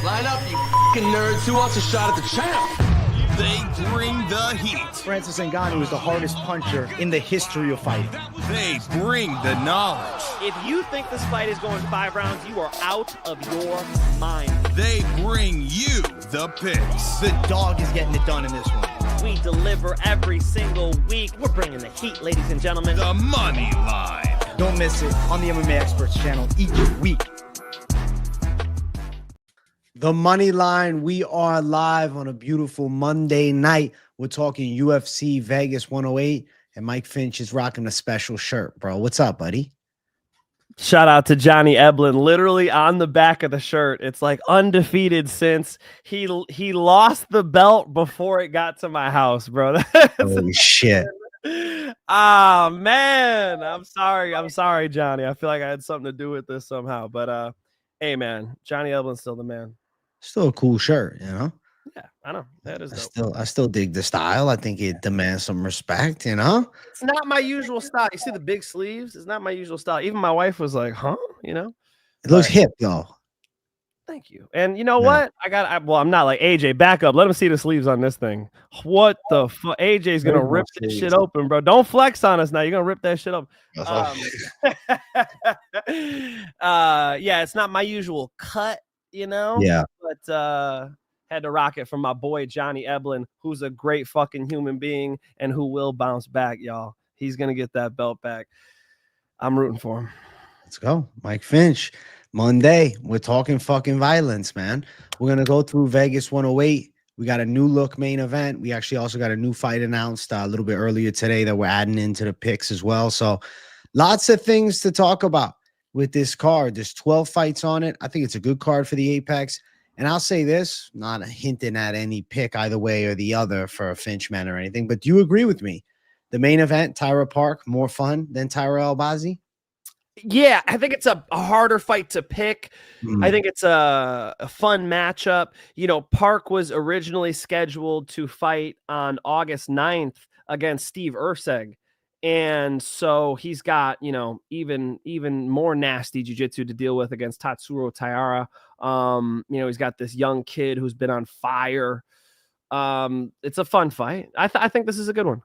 Line up, you fucking nerds. Who wants a shot at the champ? They bring the heat. Francis Ngannou is the hardest puncher in the history of fighting. They bring the knowledge. If you think this fight is going 5 rounds, you are out of your mind. They bring you the picks. The dog is getting it done in this one. We deliver every single week. We're bringing the heat, ladies and gentlemen. The money line. Don't miss it on the MMA Experts channel each week. The Money Line. We are live on a beautiful Monday night. We're talking UFC Vegas 108, and Mike Finch is rocking a special shirt, bro. What's up, buddy? Shout out to Johnny Eblin. Literally on the back of the shirt, it's like undefeated since he lost the belt before it got to my house, bro. Holy shit. Ah, man. I'm sorry, Johnny. I feel like I had something to do with this somehow. But hey, man, Johnny Eblin's still the man. Still a cool shirt, you know? Yeah, I know. That is dope. I still dig the style. I think it demands some respect, you know? It's not my usual style. You see the big sleeves? It's not my usual style. Even my wife was like, huh? You know? It looks hip, though. Thank you. And you know what? I'm not like AJ. Back up. Let him see the sleeves on this thing. What the fuck? AJ's going to rip this shit open, bro. Don't flex on us now. You're going to rip that shit up. Yeah, it's not my usual cut, you know? Yeah. But had to rock it from my boy Johnny Eblin, who's a great fucking human being and who will bounce back, y'all. He's going to get that belt back. I'm rooting for him. Let's go. Mike Finch. Monday, we're talking fucking violence, man. We're going to go through Vegas 108. We got a new look main event. We actually also got a new fight announced a little bit earlier today that we're adding into the picks as well. So lots of things to talk about with this card. There's 12 fights on it. I think it's a good card for the Apex. And I'll say this, not hinting at any pick either way or the other for a Finch man or anything, but do you agree with me? The main event, Taira Park, more fun than Taira Albazi? Yeah, I think it's a harder fight to pick. I think it's a fun matchup. You know, Park was originally scheduled to fight on August 9th against Steve Erceg. And so he's got, you know, even more nasty jiu-jitsu to deal with against Tatsuro Taira. You know, he's got this young kid who's been on fire. It's a fun fight. I think this is a good one.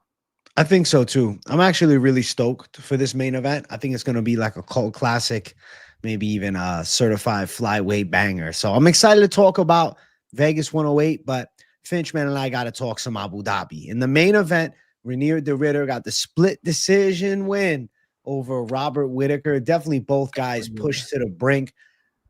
I think so too. I'm actually really stoked for this main event. I think it's going to be like a cult classic, maybe even a certified flyweight banger. So I'm excited to talk about Vegas 108, but Finchman and I got to talk some Abu Dhabi. In the main event, Rainier de Ridder got the split decision win over Robert Whittaker. Definitely both guys pushed to the brink.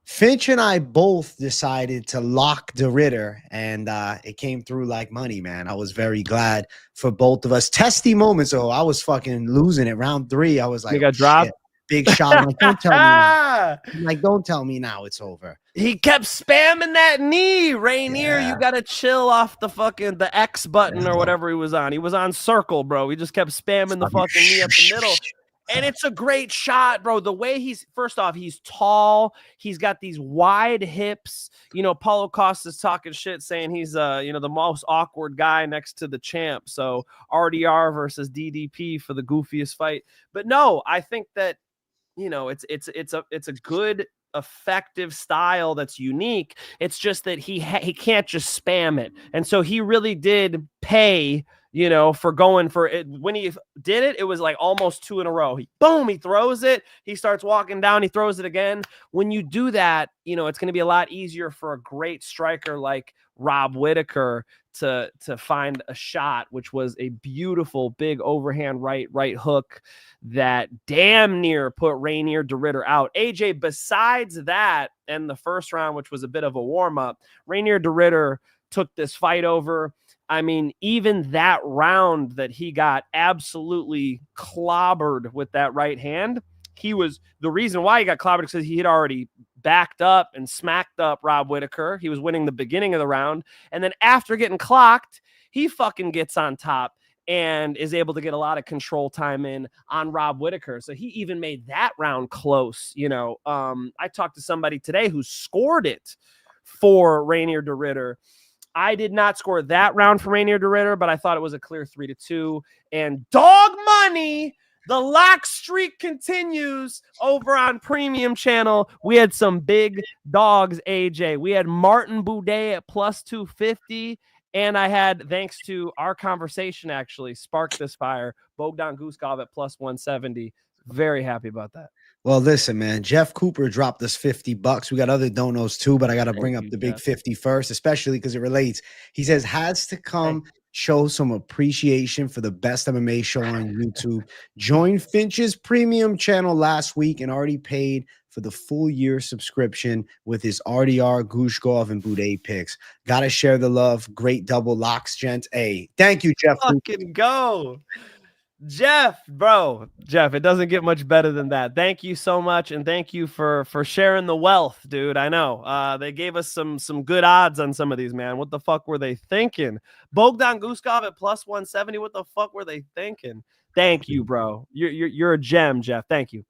Finch and I both decided to lock de Ridder, and it came through like money, man. I was very glad for both of us. Testy moments, though. I was fucking losing it. Round 3, I was like, you got dropped. Big shot. I'm like, don't tell me now. I'm like, don't tell me now it's over. He kept spamming that knee. Rainier, you got to chill off the X button or whatever he was on. He was on circle, bro. He just kept spamming the fucking knee up the middle. And it's a great shot, bro. The way first off, he's tall. He's got these wide hips. You know, Paulo Costa's talking shit saying he's, you know, the most awkward guy next to the champ. So RDR versus DDP for the goofiest fight. But no, I think that, you know, it's a good, effective style that's unique. It's just that he can't just spam it. And so he really did pay, you know, for going for it. When he did it, it was like almost 2 in a row. He throws it. He starts walking down. He throws it again. When you do that, you know, it's going to be a lot easier for a great striker like Rob Whittaker to find a shot, which was a beautiful big overhand right hook that damn near put Rainier de Ridder out. AJ, besides that, and the first round, which was a bit of a warm-up, Rainier de Ridder took this fight over. I mean, even that round that he got absolutely clobbered with that right hand, the reason why he got clobbered because he had already backed up and smacked up Rob Whittaker. He was winning the beginning of the round. And then after getting clocked, he fucking gets on top and is able to get a lot of control time in on Rob Whittaker. So he even made that round close. You know, I talked to somebody today who scored it for Rainier de Ridder. I did not score that round for Rainier de Ridder, but I thought it was a clear 3-2. And dog money The lock streak continues over on Premium Channel. We had some big dogs, AJ. We had Martin Boudet at plus 250. And I had, thanks to our conversation, actually sparked this fire, Bogdan Guskov at plus 170. Very happy about that. Well, listen, man, Jeff Cooper dropped us $50. We got other donos too, but I got to bring up the big 50 first, especially because it relates. He says, has to come show some appreciation for the best MMA show on YouTube. Joined Finch's Premium Channel last week and already paid for the full year subscription with his RDR, Gushkov, and Boudet picks. Got to share the love. Great double locks, gents. Hey, thank you, Jeff. Fucking go. Jeff, bro. Jeff, it doesn't get much better than that. Thank you so much, and thank you for sharing the wealth, dude. I know. They gave us some good odds on some of these, man. What the fuck were they thinking? Bogdan Guskov at plus 170. What the fuck were they thinking? Thank you, bro. You're a gem, Jeff. Thank you.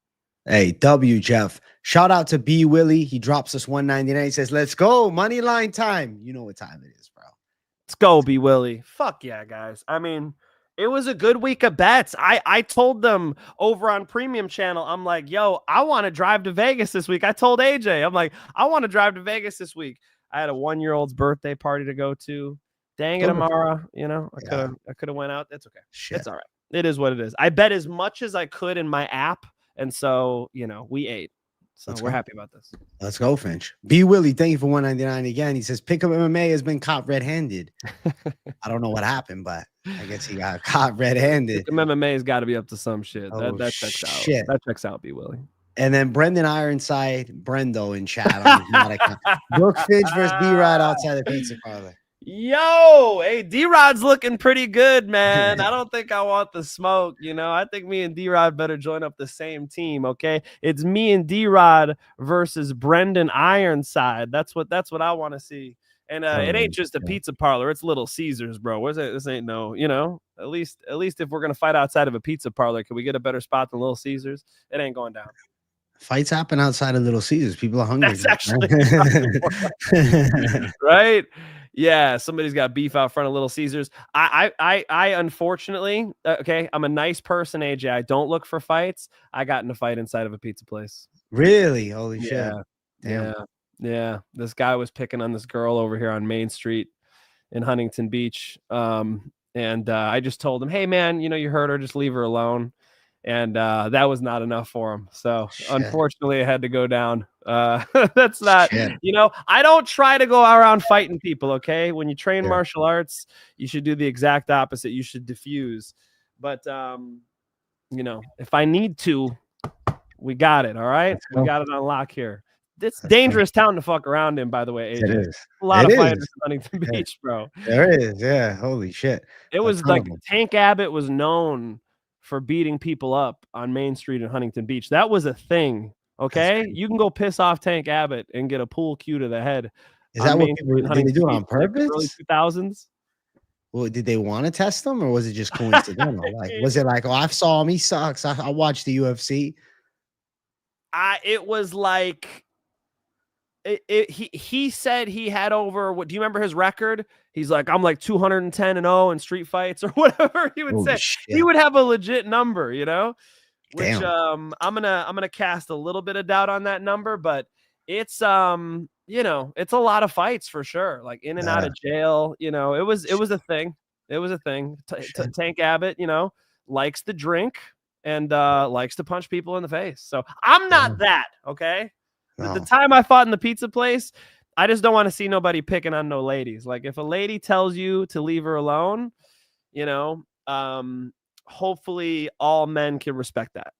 Hey, W, Jeff. Shout out to B Willie. He drops us 199. He says, let's go. Money line time. You know what time it is, bro. Let's go, B Willie. Fuck yeah, guys. I mean, it was a good week of bets. I told them over on Premium Channel, I'm like, yo, I want to drive to Vegas this week. I told AJ, I'm like, I want to drive to Vegas this week. I had a 1-year-old's birthday party to go to. Dang it, Amara. You know, I could have went out. That's okay. Shit. It's all right. It is what it is. I bet as much as I could in my app. And so, you know, we ate. So we're happy about this. Let's go, Finch. B Willie, thank you for 199 again. He says Pickup MMA has been caught red-handed. I don't know what happened, but I guess he got caught red-handed. Pickup MMA has got to be up to some shit. That checks out. That checks out, B Willie. And then Brendan Ironside, Brendo in chat. Brooke Finch versus D-Rod outside the pizza parlor. Yo, hey, D-Rod's looking pretty good, man. I don't think I want the smoke, you know. I think me and D-Rod better join up the same team, okay? It's me and D-Rod versus Brendan Ironside. That's what I want to see. And it ain't just a pizza parlor. It's Little Caesars, bro. This ain't no, you know, at least if we're going to fight outside of a pizza parlor, can we get a better spot than Little Caesars? It ain't going down. Fights happen outside of Little Caesars. People are hungry. That's actually right. Yeah, somebody's got beef out front of Little Caesars. I unfortunately, okay, I'm a nice person, AJ. I don't look for fights. I got in a fight inside of a pizza place. Really? Holy shit. Damn. Yeah. This guy was picking on this girl over here on Main Street in Huntington Beach. And I just told him, hey, man, you know, you hurt her. Just leave her alone. And that was not enough for him. So unfortunately, I had to go down. That's not, you know, I don't try to go around fighting people. Okay. When you train martial arts, you should do the exact opposite. You should diffuse. But, you know, if I need to, we got it. All right. We got it on lock here. It's dangerous town to fuck around in, by the way, AJ. It is. A lot of fighters in Huntington Beach, bro. There is. Yeah. Holy shit. It was like Tank Abbott was known for beating people up on Main Street in Huntington Beach. That was a thing. Okay. You can go piss off Tank Abbott and get a pool cue to the head. Is that what did they do it on purpose? Early 2000s. Well, did they want to test him, or was it just coincidental? Like, was it like, oh, I saw him, he sucks. I watched the UFC. It was like he said he had over, what do you remember his record? He's like, I'm like 210-0 in street fights or whatever he would say. Shit. He would have a legit number, you know, which I'm gonna cast a little bit of doubt on that number, but it's you know, it's a lot of fights for sure, like in and out of jail, you know. It was a thing. It was a thing. Tank Abbott, you know, likes to drink and likes to punch people in the face. So I'm not that, okay? No. The time I fought in the pizza place, I just don't want to see nobody picking on no ladies. Like if a lady tells you to leave her alone, you know, hopefully all men can respect that.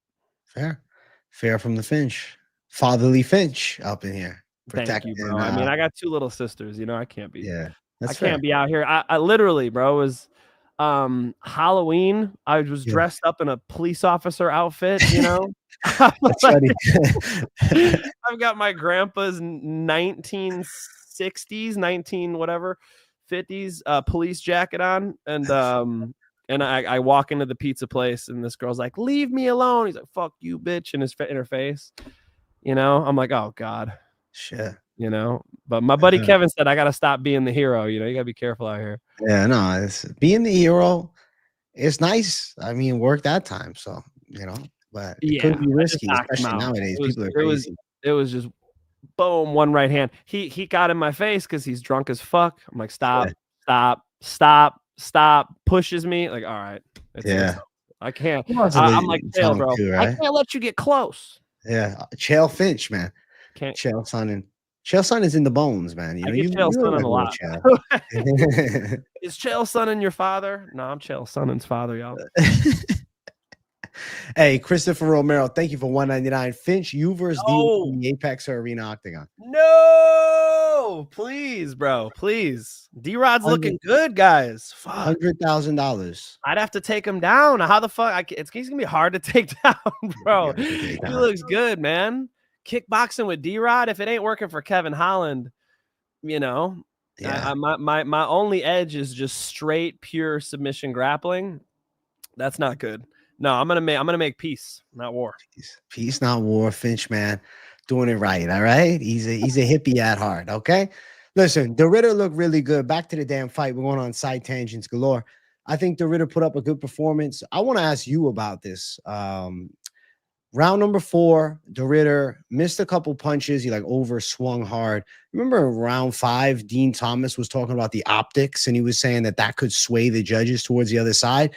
Fair from the Finch. Fatherly Finch up in here. Thank you, bro. I mean, I got 2 little sisters, you know, I can't be. Yeah. Can't be out here. I literally, bro, was Halloween. I was dressed up in a police officer outfit, you know. That's funny. I've got my grandpa's 1960s, 50s police jacket on, and I walk into the pizza place, and this girl's like, "Leave me alone." He's like, "Fuck you, bitch," in her face. You know, I'm like, "Oh God." Shit. You know, but my buddy Kevin said I got to stop being the hero. You know, you got to be careful out here. Yeah, no, it's being the hero. It's nice. I mean, work that time. So you know, but it Yeah, could be I just risky, knocked him especially out. nowadays. It was People are it was crazy. it was just boom, one right hand. He got in my face because he's drunk as fuck. I'm like, stop, Yeah. stop, stop, stop. Pushes me. Like, all right, Yeah. I can't. Possibly I'm like, chill, drunk bro. too, I right? can't let you get close. Yeah. Chael Finch, man. Can't. Chael Sonnen. Chael Sonnen is in the bones, man. You I know, get you Chael look like Sonnen a a lot. little Chael. Is Chael Sonnen your father? No, I'm Chael Sonnen's father, y'all. Hey, Christopher Romero, thank you for $1.99. Finch, you versus No. D in the Apex or Arena Octagon. No, please, bro, please. D-Rod's looking good, guys. Fuck. $100,000. I'd have to take him down. How the fuck? He's gonna be hard to take down, bro. Yeah, take He down. looks good, man. Kickboxing with D-Rod. If it ain't working for Kevin Holland, you know, Yeah. my only edge is just straight, pure submission grappling. That's not good. No, I'm gonna make peace, not war. Peace, not war. Finch, man, doing it right. All right. He's a hippie at heart. Okay. Listen, the Ritter looked really good. Back to the damn fight. We're going on side tangents galore. I think the Ritter put up a good performance. I want to ask you about this. Round number 4, the Ritter missed a couple punches. He like over swung hard. Remember round 5, Dean Thomas was talking about the optics and he was saying that could sway the judges towards the other side.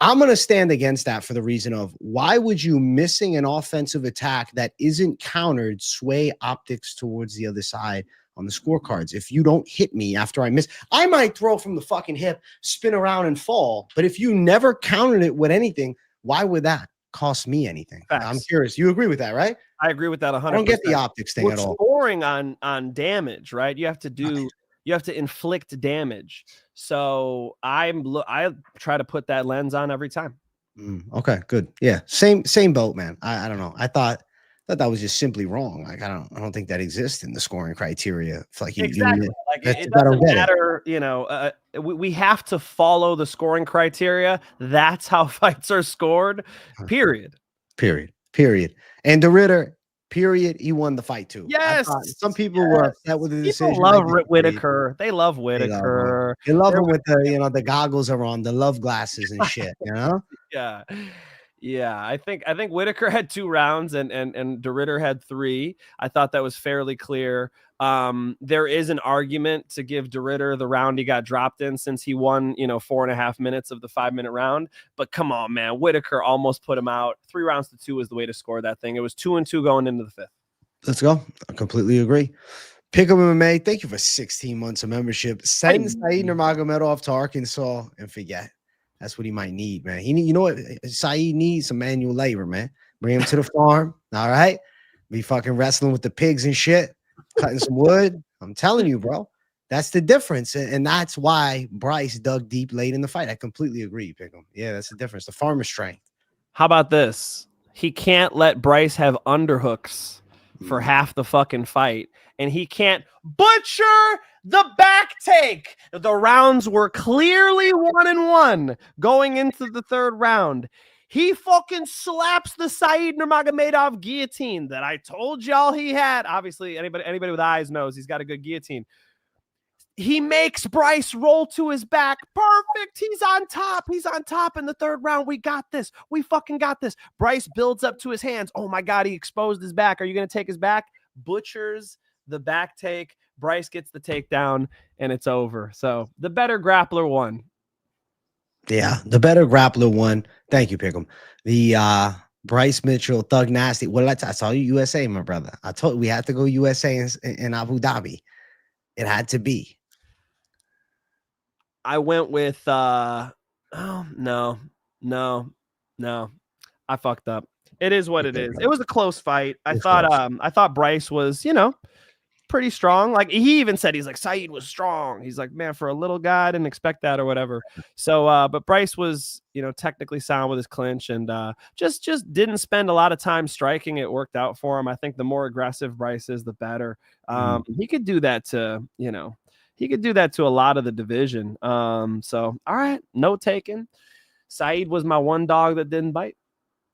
I'm going to stand against that for the reason of why would you missing an offensive attack that isn't countered sway optics towards the other side on the scorecards? If you don't hit me after I miss, I might throw from the fucking hip, spin around and fall. But if you never countered it with anything, why would that cost me anything? Facts. I'm curious. You agree with that, right? I agree with that 100%. I don't get the optics thing We're at all. scoring on damage, right? You have to inflict damage. So I try to put that lens on every time. Okay, good. Yeah, same boat, man. I don't know. I thought that was just simply wrong. Like I don't think that exists in the scoring criteria. It's like Exactly. It doesn't matter. You know, we have to follow the scoring criteria. That's how fights are scored. Period. And the Ritter. Period. He won the fight too. Yes. Some people were upset with the decision. People love Whitaker. They love Whitaker. They love him with the goggles are on, the love glasses and shit. You know. Yeah. I think Whitaker had 2 rounds and De Ritter had 3. I thought that was fairly clear. There is an argument to give De Ritter the round he got dropped in since he won, 4.5 minutes of the 5-minute round. But come on, man, Whitaker almost put him out. 3 rounds to 2 is the way to score that thing. It was 2-2 going into the 5th. Let's go. I completely agree. Pick up MMA. Thank you for 16 months of membership. Send Said Nurmagomedov to Arkansas and forget. That's what he might need, man. You know what? Said needs some manual labor, man. Bring him to the farm. All right. Be fucking wrestling with the pigs and shit. Cutting some wood. I'm telling you, bro. That's the difference. And that's why Bryce dug deep late in the fight. I completely agree, Pick'em. Yeah, that's the difference. The farmer strength. How about this? He can't let Bryce have underhooks for half the fucking fight. And he can't butcher the back take. The rounds were clearly 1-1 going into the 3rd round. He fucking slaps the Said Nurmagomedov guillotine that I told y'all he had. Obviously, anybody with eyes knows he's got a good guillotine. He makes Bryce roll to his back. Perfect. He's on top. He's on top in the 3rd round. We got this. We fucking got this. Bryce builds up to his hands. Oh my God, he exposed his back. Are you going to take his back? Butchers the back take. Bryce gets the takedown and it's over. So the better grappler won. Yeah, the better grappler won. Thank you, Pick'em. The Bryce Mitchell, Thug Nasty. Well, I saw you USA, my brother. I told you we had to go USA in Abu Dhabi. It had to be. I went with no. I fucked up. It is what it is. It was a close fight. I thought Bryce was, pretty strong. Like he even said, he's like, Said was strong. He's like, man, for a little guy, I didn't expect that or whatever. So, but Bryce was, technically sound with his clinch and just didn't spend a lot of time striking. It worked out for him. I think the more aggressive Bryce is, the better. He could do that to, he could do that to a lot of the division. So, all right, note taken. Said was my one dog that didn't bite.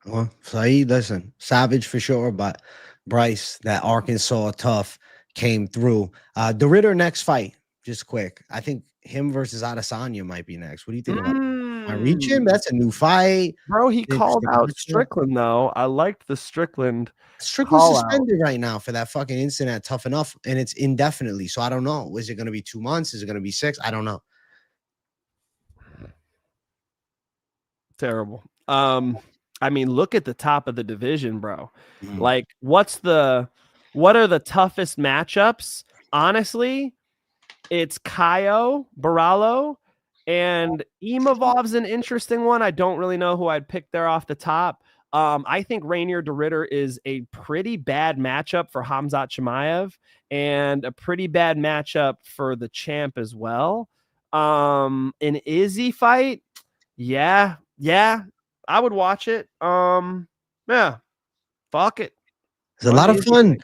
Well, Said, listen, savage for sure, but Bryce, that Arkansas tough, came through. The Ritter next fight, just quick. I think him versus Adesanya might be next. What do you think about I reach him. That's a new fight. Bro, he called Interesting out matchup. Strickland, though. I liked the Strickland. Strickland's call out. suspended right now for that fucking incident at Tough Enough, and it's indefinitely. So I don't know. Is it going to be 2 months? Is it going to be 6? I don't know. Terrible. I mean, look at the top of the division, bro. Mhm. Like, what are the toughest matchups? Honestly, it's Kaio, Baralo, and Imavov's an interesting one. I don't really know who I'd pick there off the top. I think Rainier de Ridder is a pretty bad matchup for Khamzat Chimaev and a pretty bad matchup for the champ as well. An Izzy fight, yeah, I would watch it. Yeah, fuck it. It's a lot of fun.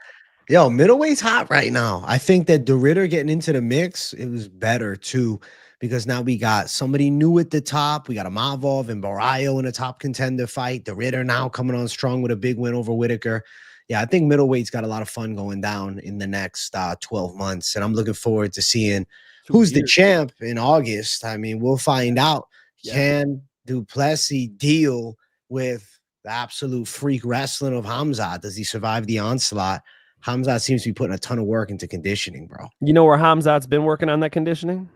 Yo, middleweight's hot right now. I think that de Ridder getting into the mix, it was better too, because now we got somebody new at the top. We got Imavov and Barrio in a top contender fight. De Ridder now coming on strong with a big win over Whitaker. Yeah, I think middleweight's got a lot of fun going down in the next 12 months. And I'm looking forward to seeing who's the champ in August. I mean, we'll find out. Yeah. Can Duplessis deal with the absolute freak wrestling of Khamzat? Does he survive the onslaught? Khamzat seems to be putting a ton of work into conditioning, bro. You know where Khamzat's been working on that conditioning?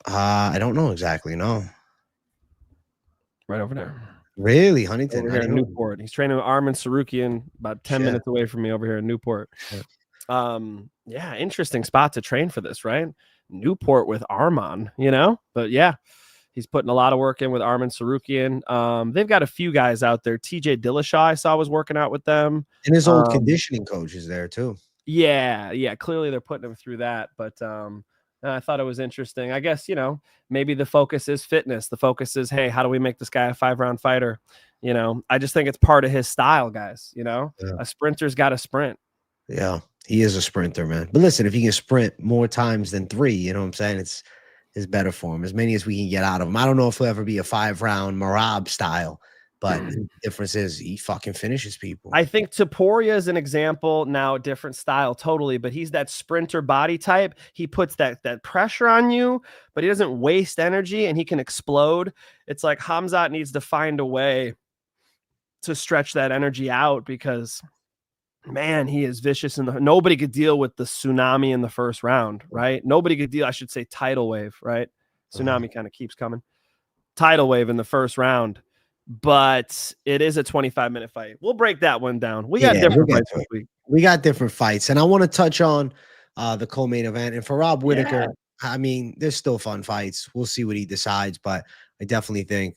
I don't know exactly. No. Right over there. Really, Huntington? Over here in Newport. He's training with Armin Sarukian about 10 minutes away from me over here in Newport. Yeah, interesting spot to train for this, right? Newport with Arman, you know? But yeah, he's putting a lot of work in with Armin Sarukian. They've got a few guys out there. TJ Dillashaw, I saw, was working out with them. And his old conditioning coach is there too. Yeah. Clearly they're putting him through that. But I thought it was interesting. I guess, you know, maybe the focus is fitness. The focus is, hey, how do we make this guy a 5-round fighter? You know, I just think it's part of his style, guys. You know, a sprinter's got to sprint. Yeah, he is a sprinter, man. But listen, if he can sprint more times than 3, you know what I'm saying? It's better for him. As many as we can get out of him. I don't know if he'll ever be a 5-round Marab style, but the difference is he fucking finishes people. I think Topuria is an example. Now, different style totally, but he's that sprinter body type. He puts that pressure on you, but he doesn't waste energy and he can explode. It's like Khamzat needs to find a way to stretch that energy out because, man, he is vicious. Nobody could deal with the tsunami in the first round, right? Nobody could deal, I should say tidal wave, right? Tsunami kind of keeps coming. Tidal wave in the first round. But it is a 25-minute fight. We'll break that one down. We got different fights this week. We got different fights. And I want to touch on the co-main event. And for Rob Whitaker, I mean, there's still fun fights. We'll see what he decides. But I definitely think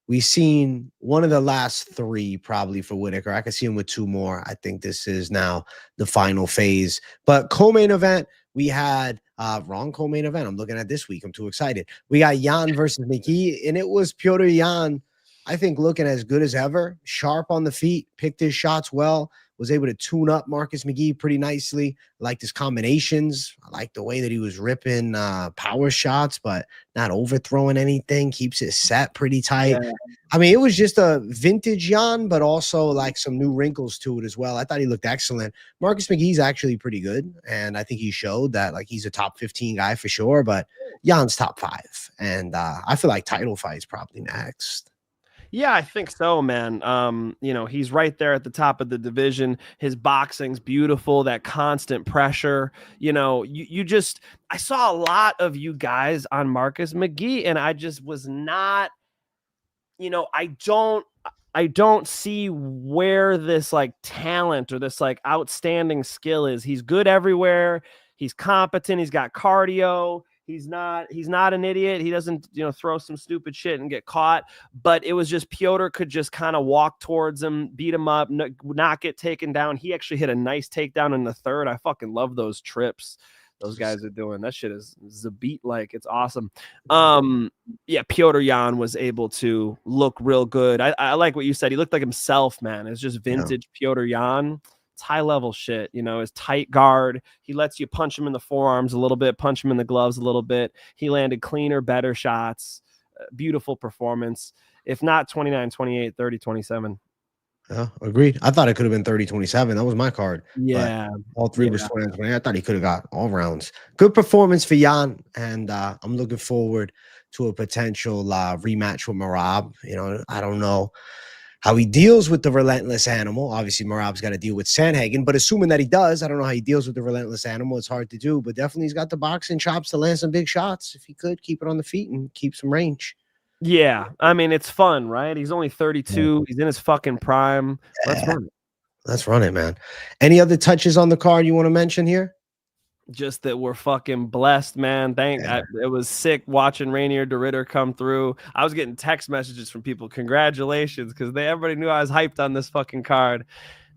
we've seen one of the last 3 probably for Whitaker. I can see him with 2 more. I think this is now the final phase. But co-main event, we had wrong co-main event. I'm looking at this week. I'm too excited. We got Yan versus McGee. And it was Piotr Yan, I think, looking as good as ever, sharp on the feet, picked his shots well, was able to tune up Marcus McGee pretty nicely. I liked his combinations. I liked the way that he was ripping power shots, but not overthrowing anything, keeps it set pretty tight. Yeah. I mean, it was just a vintage Yan, but also like some new wrinkles to it as well. I thought he looked excellent. Marcus McGee's actually pretty good, and I think he showed that like he's a top 15 guy for sure, but Yan's top 5. And I feel like title fight's probably next. Yeah, I think so, man. You know, he's right there at the top of the division. His boxing's beautiful, that constant pressure. You know, I saw a lot of you guys on Marcus McGee, and I just was not, you know, I don't see where this like talent or this like outstanding skill is. He's good everywhere. He's competent. He's got cardio. He's not an idiot. He doesn't, you know, throw some stupid shit and get caught. But it was just Piotr could just kind of walk towards him, beat him up, not get taken down. He actually hit a nice takedown in the 3rd. I fucking love those trips those guys are doing. That shit is a beat, like it's awesome. Yeah, Piotr Yan was able to look real good. I like what you said. He looked like himself, man. It's just vintage Piotr Yan. It's high level shit, you know, his tight guard. He lets you punch him in the forearms a little bit, punch him in the gloves a little bit. He landed cleaner, better shots. Beautiful performance. If not 29, 28, 30, 27. Agreed. I thought it could have been 30-27. That was my card. Yeah. But all three was 20-20. I thought he could have got all rounds. Good performance for Jan, and I'm looking forward to a potential rematch with Merab. You know, I don't know how he deals with the relentless animal. Obviously, Merab's got to deal with Sandhagen, but assuming that he does, I don't know how he deals with the relentless animal. It's hard to do, but definitely he's got the boxing chops to land some big shots. If he could keep it on the feet and keep some range. Yeah, I mean, it's fun, right? He's only 32. He's in his fucking prime. Let's run it. Let's run it, man. Any other touches on the card you want to mention here? Just that we're fucking blessed, man. It was sick watching Rainier de Ridder come through. I was getting text messages from people, congratulations, because everybody knew I was hyped on this fucking card.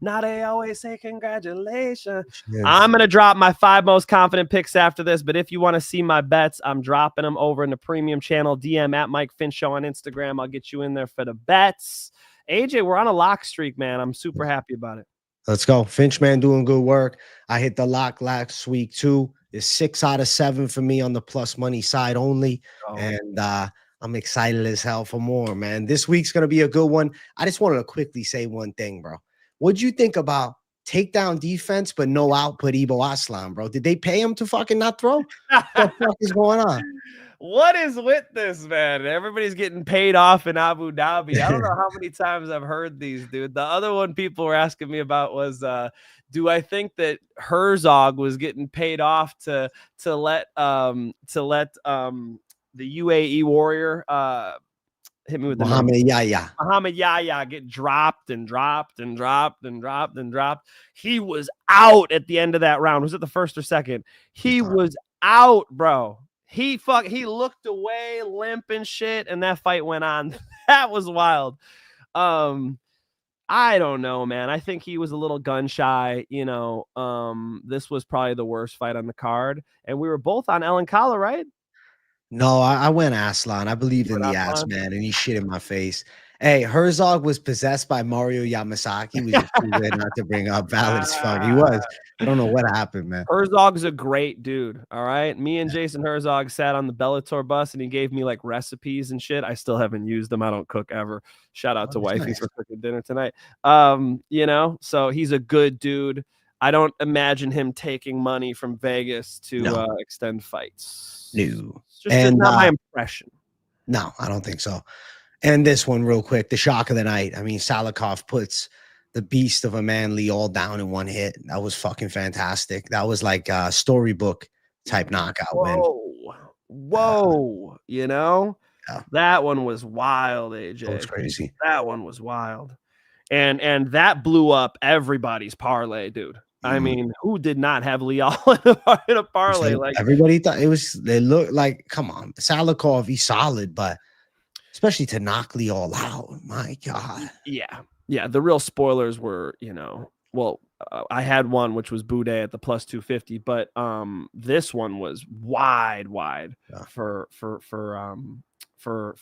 Now they always say congratulations. Yes. I'm going to drop my 5 most confident picks after this, but if you want to see my bets, I'm dropping them over in the premium channel. DM at Mike Finch Show on Instagram. I'll get you in there for the bets. AJ, we're on a lock streak, man. I'm super happy about it. Let's go. Finch, man, doing good work. I hit the lock last week, too. It's 6 out of 7 for me on the plus money side only. And I'm excited as hell for more, man. This week's going to be a good one. I just wanted to quickly say one thing, bro. What'd you think about takedown defense, but no output Ibo Aslan, bro? Did they pay him to fucking not throw? What the fuck is going on? What is with this, man? Everybody's getting paid off in Abu Dhabi. I don't know how many times I've heard these, dude. The other one people were asking me about was, do I think that Herzog was getting paid off to let the UAE warrior hit me with the Muhammad Yahya get dropped. He was out at the end of that round. Was it the first or second? He was out, bro. He looked away, limp and shit, and that fight went on. That was wild. I don't know, man. I think he was a little gun shy. You know, this was probably the worst fight on the card, and we were both on Ellen Kala, right? No, I went Aslan. I believed in the ass, man, and he shit in my face. Hey, Herzog was possessed by Mario Yamasaki. We just not to bring up valid as fuck. He was. I don't know what happened, man. Herzog's a great dude. All right. Me and Jason Herzog sat on the Bellator bus and he gave me like recipes and shit. I still haven't used them. I don't cook ever. Shout out to Wifey for cooking dinner tonight. You know, so he's a good dude. I don't imagine him taking money from Vegas to extend fights. No. It's just not my impression. No, I don't think so. And this one real quick, the shock of the night. I mean, Salikov puts the beast of a man Lee all down in one hit. That was fucking fantastic. That was like a storybook type knockout. Whoa. You know, that one was wild, AJ. That was crazy. That one was wild. And that blew up everybody's parlay, dude. I mean, who did not have Lial in a parlay? Like everybody thought it was. They looked like, come on, Salikov, he's solid, but especially to knock Lee all out. My God. Yeah. The real spoilers were, you know, well, I had one which was Bude at the plus 250, but this one was wide for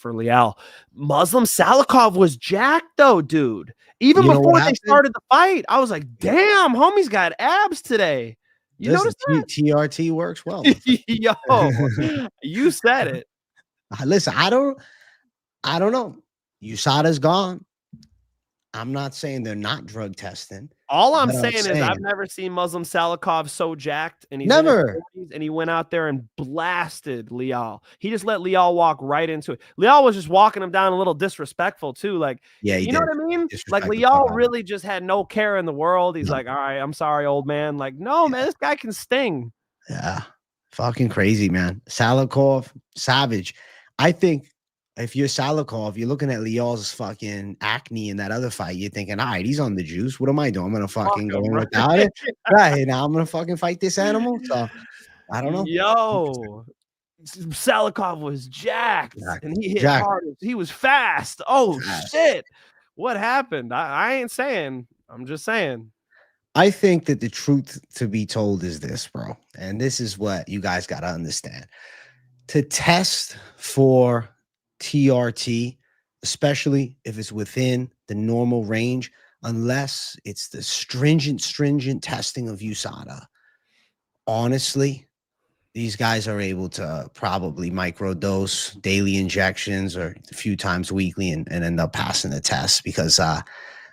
Lial. Muslim Salikov was jacked though, dude. Even before they started the fight, I was like, damn, homie's got abs today. You notice that? TRT works well. Yo, you said it. Listen, I don't know. USADA's gone. I'm not saying they're not drug testing. All I'm saying is I've never seen Muslim Salikov so jacked, and he's and he went out there and blasted Lial. He just let Lial walk right into it. Lial was just walking him down a little disrespectful too. Like, you know what I mean? Like Lial really just had no care in the world. He's like, all right, I'm sorry, old man. Like, no, man, this guy can sting. Yeah, fucking crazy, man. Salikov, savage. I think if you're Salikov, you're looking at Lial's fucking acne in that other fight. You're thinking, all right, he's on the juice. What am I doing? I'm going to fucking go in without it. Right. Now I'm going to fucking fight this animal. So I don't know. Yo, Salikov was jacked and he hit hard. He was fast. Oh, shit. What happened? I ain't saying. I'm just saying. I think that the truth to be told is this, bro. And this is what you guys got to understand. To test for TRT, especially if it's within the normal range, unless it's the stringent testing of USADA. Honestly, these guys are able to probably microdose daily injections or a few times weekly and end up passing the test because I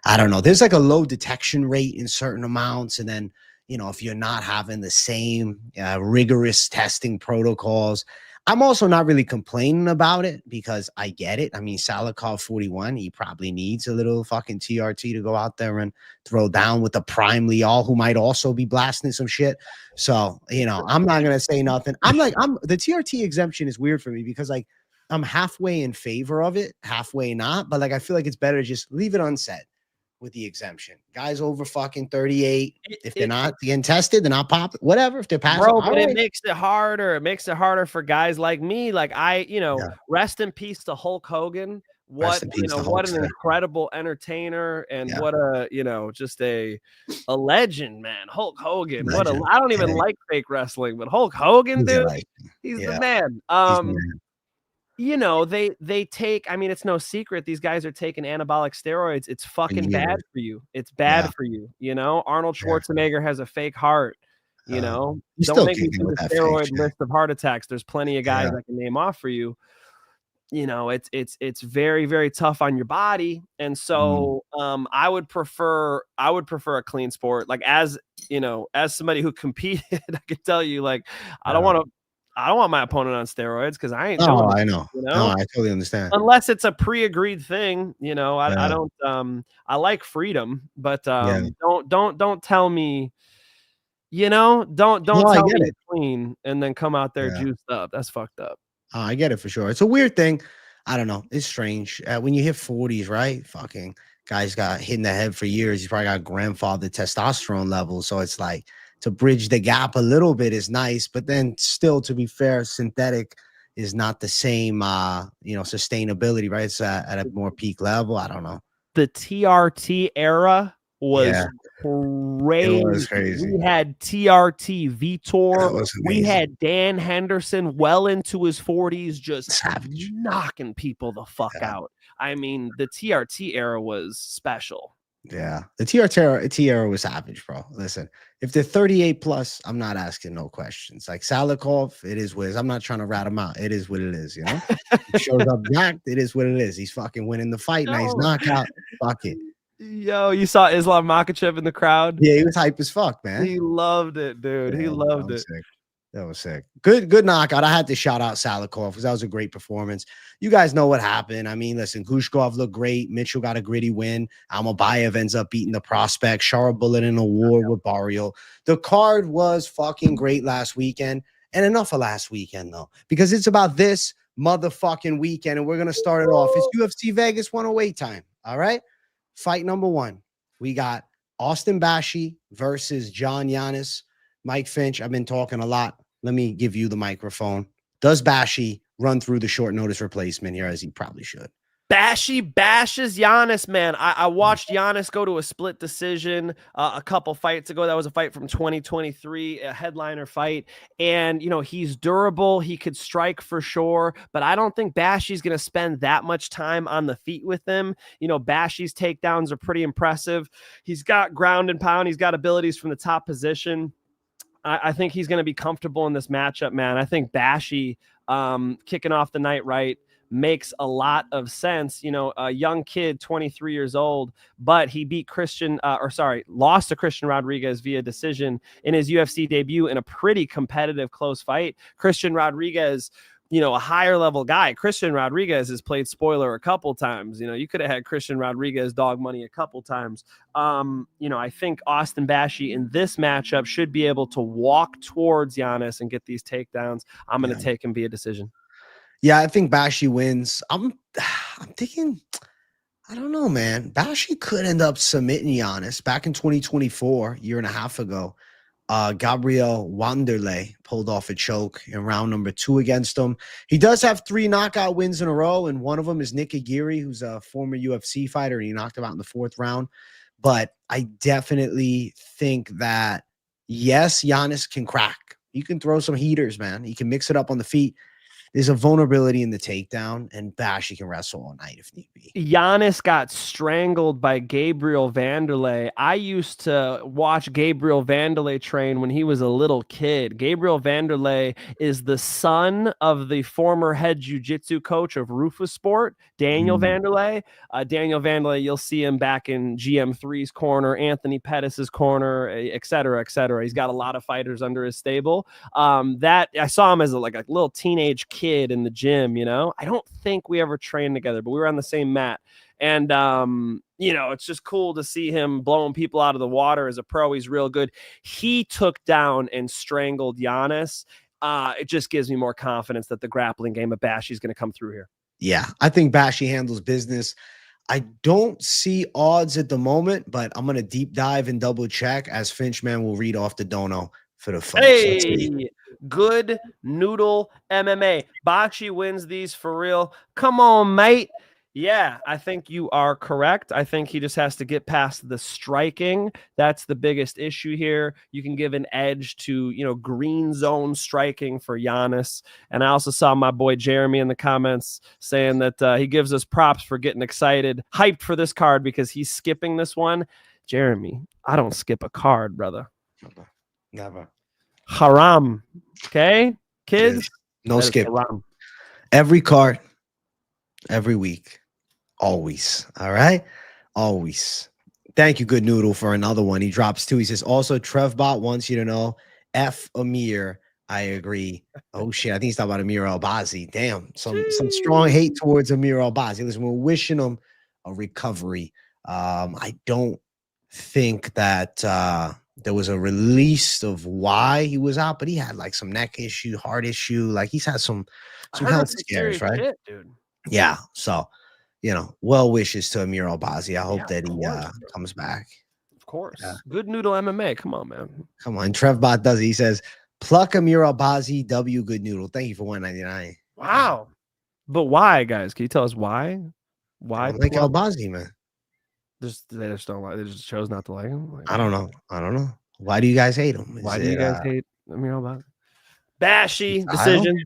I don't know. There's like a low detection rate in certain amounts. And then, you know, if you're not having the same rigorous testing protocols, I'm also not really complaining about it because I get it. I mean, Salikov 41, he probably needs a little fucking TRT to go out there and throw down with the prime Leal, who might also be blasting some shit. So, you know, I'm not going to say nothing. The TRT exemption is weird for me because like I'm halfway in favor of it, halfway not. But like, I feel like it's better to just leave it unsaid with the exemption. Guys over fucking 38. If they're not getting tested, they're not popping, whatever. If they're passing, bro, but it makes it harder. It makes it harder for guys like me. Like rest in peace to Hulk Hogan. What an incredible entertainer and what a just a legend, man. Hulk Hogan. Legend. I don't even like fake wrestling, but Hulk Hogan, dude, he's the man. You know, they take, I mean, it's no secret these guys are taking anabolic steroids. It's fucking bad for you. It's bad for you. You know, Arnold Schwarzenegger has a fake heart. You know, don't make me do the steroid list of heart attacks. There's plenty of guys I can name off for you. You know, it's very, very tough on your body. And so I would prefer a clean sport. Like, as you know, as somebody who competed, I can tell you, like, I don't want my opponent on steroids because I ain't. Oh, I know. You know? No, I totally understand. Unless it's a pre-agreed thing, you know. I don't. I like freedom, but don't tell me. You know, don't tell me it's clean and then come out there juiced up. That's fucked up. I get it for sure. It's a weird thing. I don't know. It's strange when you hit 40s, right? Fucking guys got hit in the head for years. He's probably got grandfather testosterone levels, so it's like, to bridge the gap a little bit is nice, but then still, to be fair, synthetic is not the same, sustainability, right? It's at a more peak level. I don't know. The TRT era was crazy. It was crazy. We had TRT Vitor. We had Dan Henderson well into his 40s, just savage, knocking people the fuck out. I mean, the TRT era was special. Yeah, the TRT era was savage, bro. Listen, if they're 38 plus, I'm not asking no questions. Like Salikov, it is what it is. I'm not trying to rat him out. It is what it is, you know? He shows up jacked, it is what it is. He's fucking winning the fight. Nice knockout. Fuck it. Yo, you saw Islam Makhachev in the crowd? Yeah, he was hype as fuck, man. He loved it, dude. He loved it. Sick. That was sick. Good knockout. I had to shout out Salikov because that was a great performance. You guys know what happened. I mean, listen, Gushkov looked great. Mitchell got a gritty win. Almabayev ends up beating the prospect. Sharabullet in a war with Barrio. The card was fucking great last weekend. And enough of last weekend, though, because it's about this motherfucking weekend. And we're going to start it off. It's UFC Vegas 108 time. All right. Fight number one. We got Austin Bashi versus John Yannis. Mike Finch, I've been talking a lot. Let me give you the microphone. Does Bashi run through the short notice replacement here as he probably should? Bashi bashes Yannis, man. I watched Yannis go to a split decision a couple fights ago. That was a fight from 2023, a headliner fight. And, you know, he's durable. He could strike for sure. But I don't think Bashi's going to spend that much time on the feet with him. You know, Bashi's takedowns are pretty impressive. He's got ground and pound. He's got abilities from the top position. I think he's going to be comfortable in this matchup, man. I think Bashi kicking off the night right makes a lot of sense. You know, a young kid, 23 years old, but he beat lost to Christian Rodriguez via decision in his UFC debut in a pretty competitive close fight. Christian Rodriguez, you know, a higher level guy. Christian Rodriguez has played spoiler a couple times. You know, you could have had Christian Rodriguez dog money a couple times. You know, I think Austin Bashi in this matchup should be able to walk towards Yannis and get these takedowns. I'm going to take him via decision. Yeah, I think Bashi wins. I'm thinking, I don't know, man. Bashi could end up submitting Yannis. Back in 2024, year and a half ago, Gabriel Wanderlei pulled off a choke in round number 2 against him. He does have 3 knockout wins in a row, and one of them is Nick Aguirre, who's a former UFC fighter, and he knocked him out in the 4th round. But I definitely think that, yes, Yannis can crack. He can throw some heaters, man. He can mix it up on the feet. there's a vulnerability in the takedown, and Bashi can wrestle all night if need be. Yannis got strangled by Gabriel Vanderlei. I used to watch Gabriel Vanderlei train when he was a little kid. Gabriel Vanderlei is the son of the former head jiu-jitsu coach of Rufus Sport, Daniel Vanderlei. Daniel Vanderlei, you'll see him back in GM3's corner, Anthony Pettis's corner, et cetera, et cetera. He's got a lot of fighters under his stable. That I saw him as a little teenage kid in the gym, you know. I don't think we ever trained together, but we were on the same mat. And you know, it's just cool to see him blowing people out of the water as a pro. He's real good. He took down and strangled Yannis. It just gives me more confidence that the grappling game of Bashi is going to come through here. Yeah, I think Bashi handles business. I don't see odds at the moment, but I'm going to deep dive and double check as Finchman will read off the dono for the folks. Hey, good noodle MMA. Bashi wins these for real. Come on, mate. Yeah, I think you are correct. I think he just has to get past the striking. That's the biggest issue here. You can give an edge to, you know, green zone striking for Yannis. And I also saw my boy Jeremy in the comments saying that he gives us props for getting excited, hyped for this card because he's skipping this one. Jeremy, I don't skip a card, brother. Never. Haram. Okay, kids? Yes. No skip. Haram. Every card, every week. Always. All right. Always. Thank you, Good Noodle, for another one. He drops 2. He says, also, Trevbot wants you to know, F Amir. I agree. Oh, shit. I think he's talking about Amir Albazi. Damn. Some strong hate towards Amir Albazi. Listen, we're wishing him a recovery. I don't think that there was a release of why he was out, but he had like some neck issue, heart issue. Like he's had some health scares, right? Shit, dude. Yeah. So, you know, well wishes to Amir Albazi. I hope that he comes back. Of course. Yeah. Good Noodle MMA. Come on, man. Come on. Trevbot does it. He says, pluck Amir Albazi, W Good Noodle. Thank you for $1.99. Wow. But why, guys? Can you tell us why? Why? Like Albazi, man. They just don't like. They just chose not to like him. Like, I don't know. Why do you guys hate him? Why do you guys hate Amir Albazi? Bashi decision.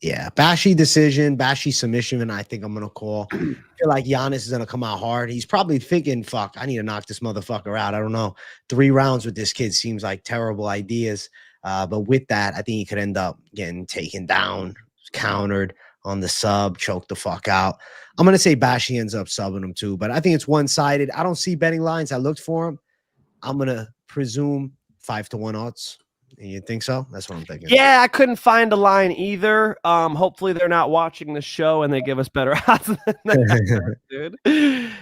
Yeah, Bashi decision, Bashi submission, and I think I'm gonna call. I feel like Yannis is gonna come out hard. He's probably thinking, "Fuck, I need to knock this motherfucker out." I don't know. 3 rounds with this kid seems like terrible ideas. But with that, I think he could end up getting taken down, countered on the sub, choked the fuck out. I'm gonna say Bashi ends up subbing him too, but I think it's one-sided. I don't see betting lines. I looked for him. I'm gonna presume 5-1 odds. You think so? That's what I'm thinking. Yeah, I couldn't find a line either. Hopefully they're not watching the show and they give us better odds than that, dude.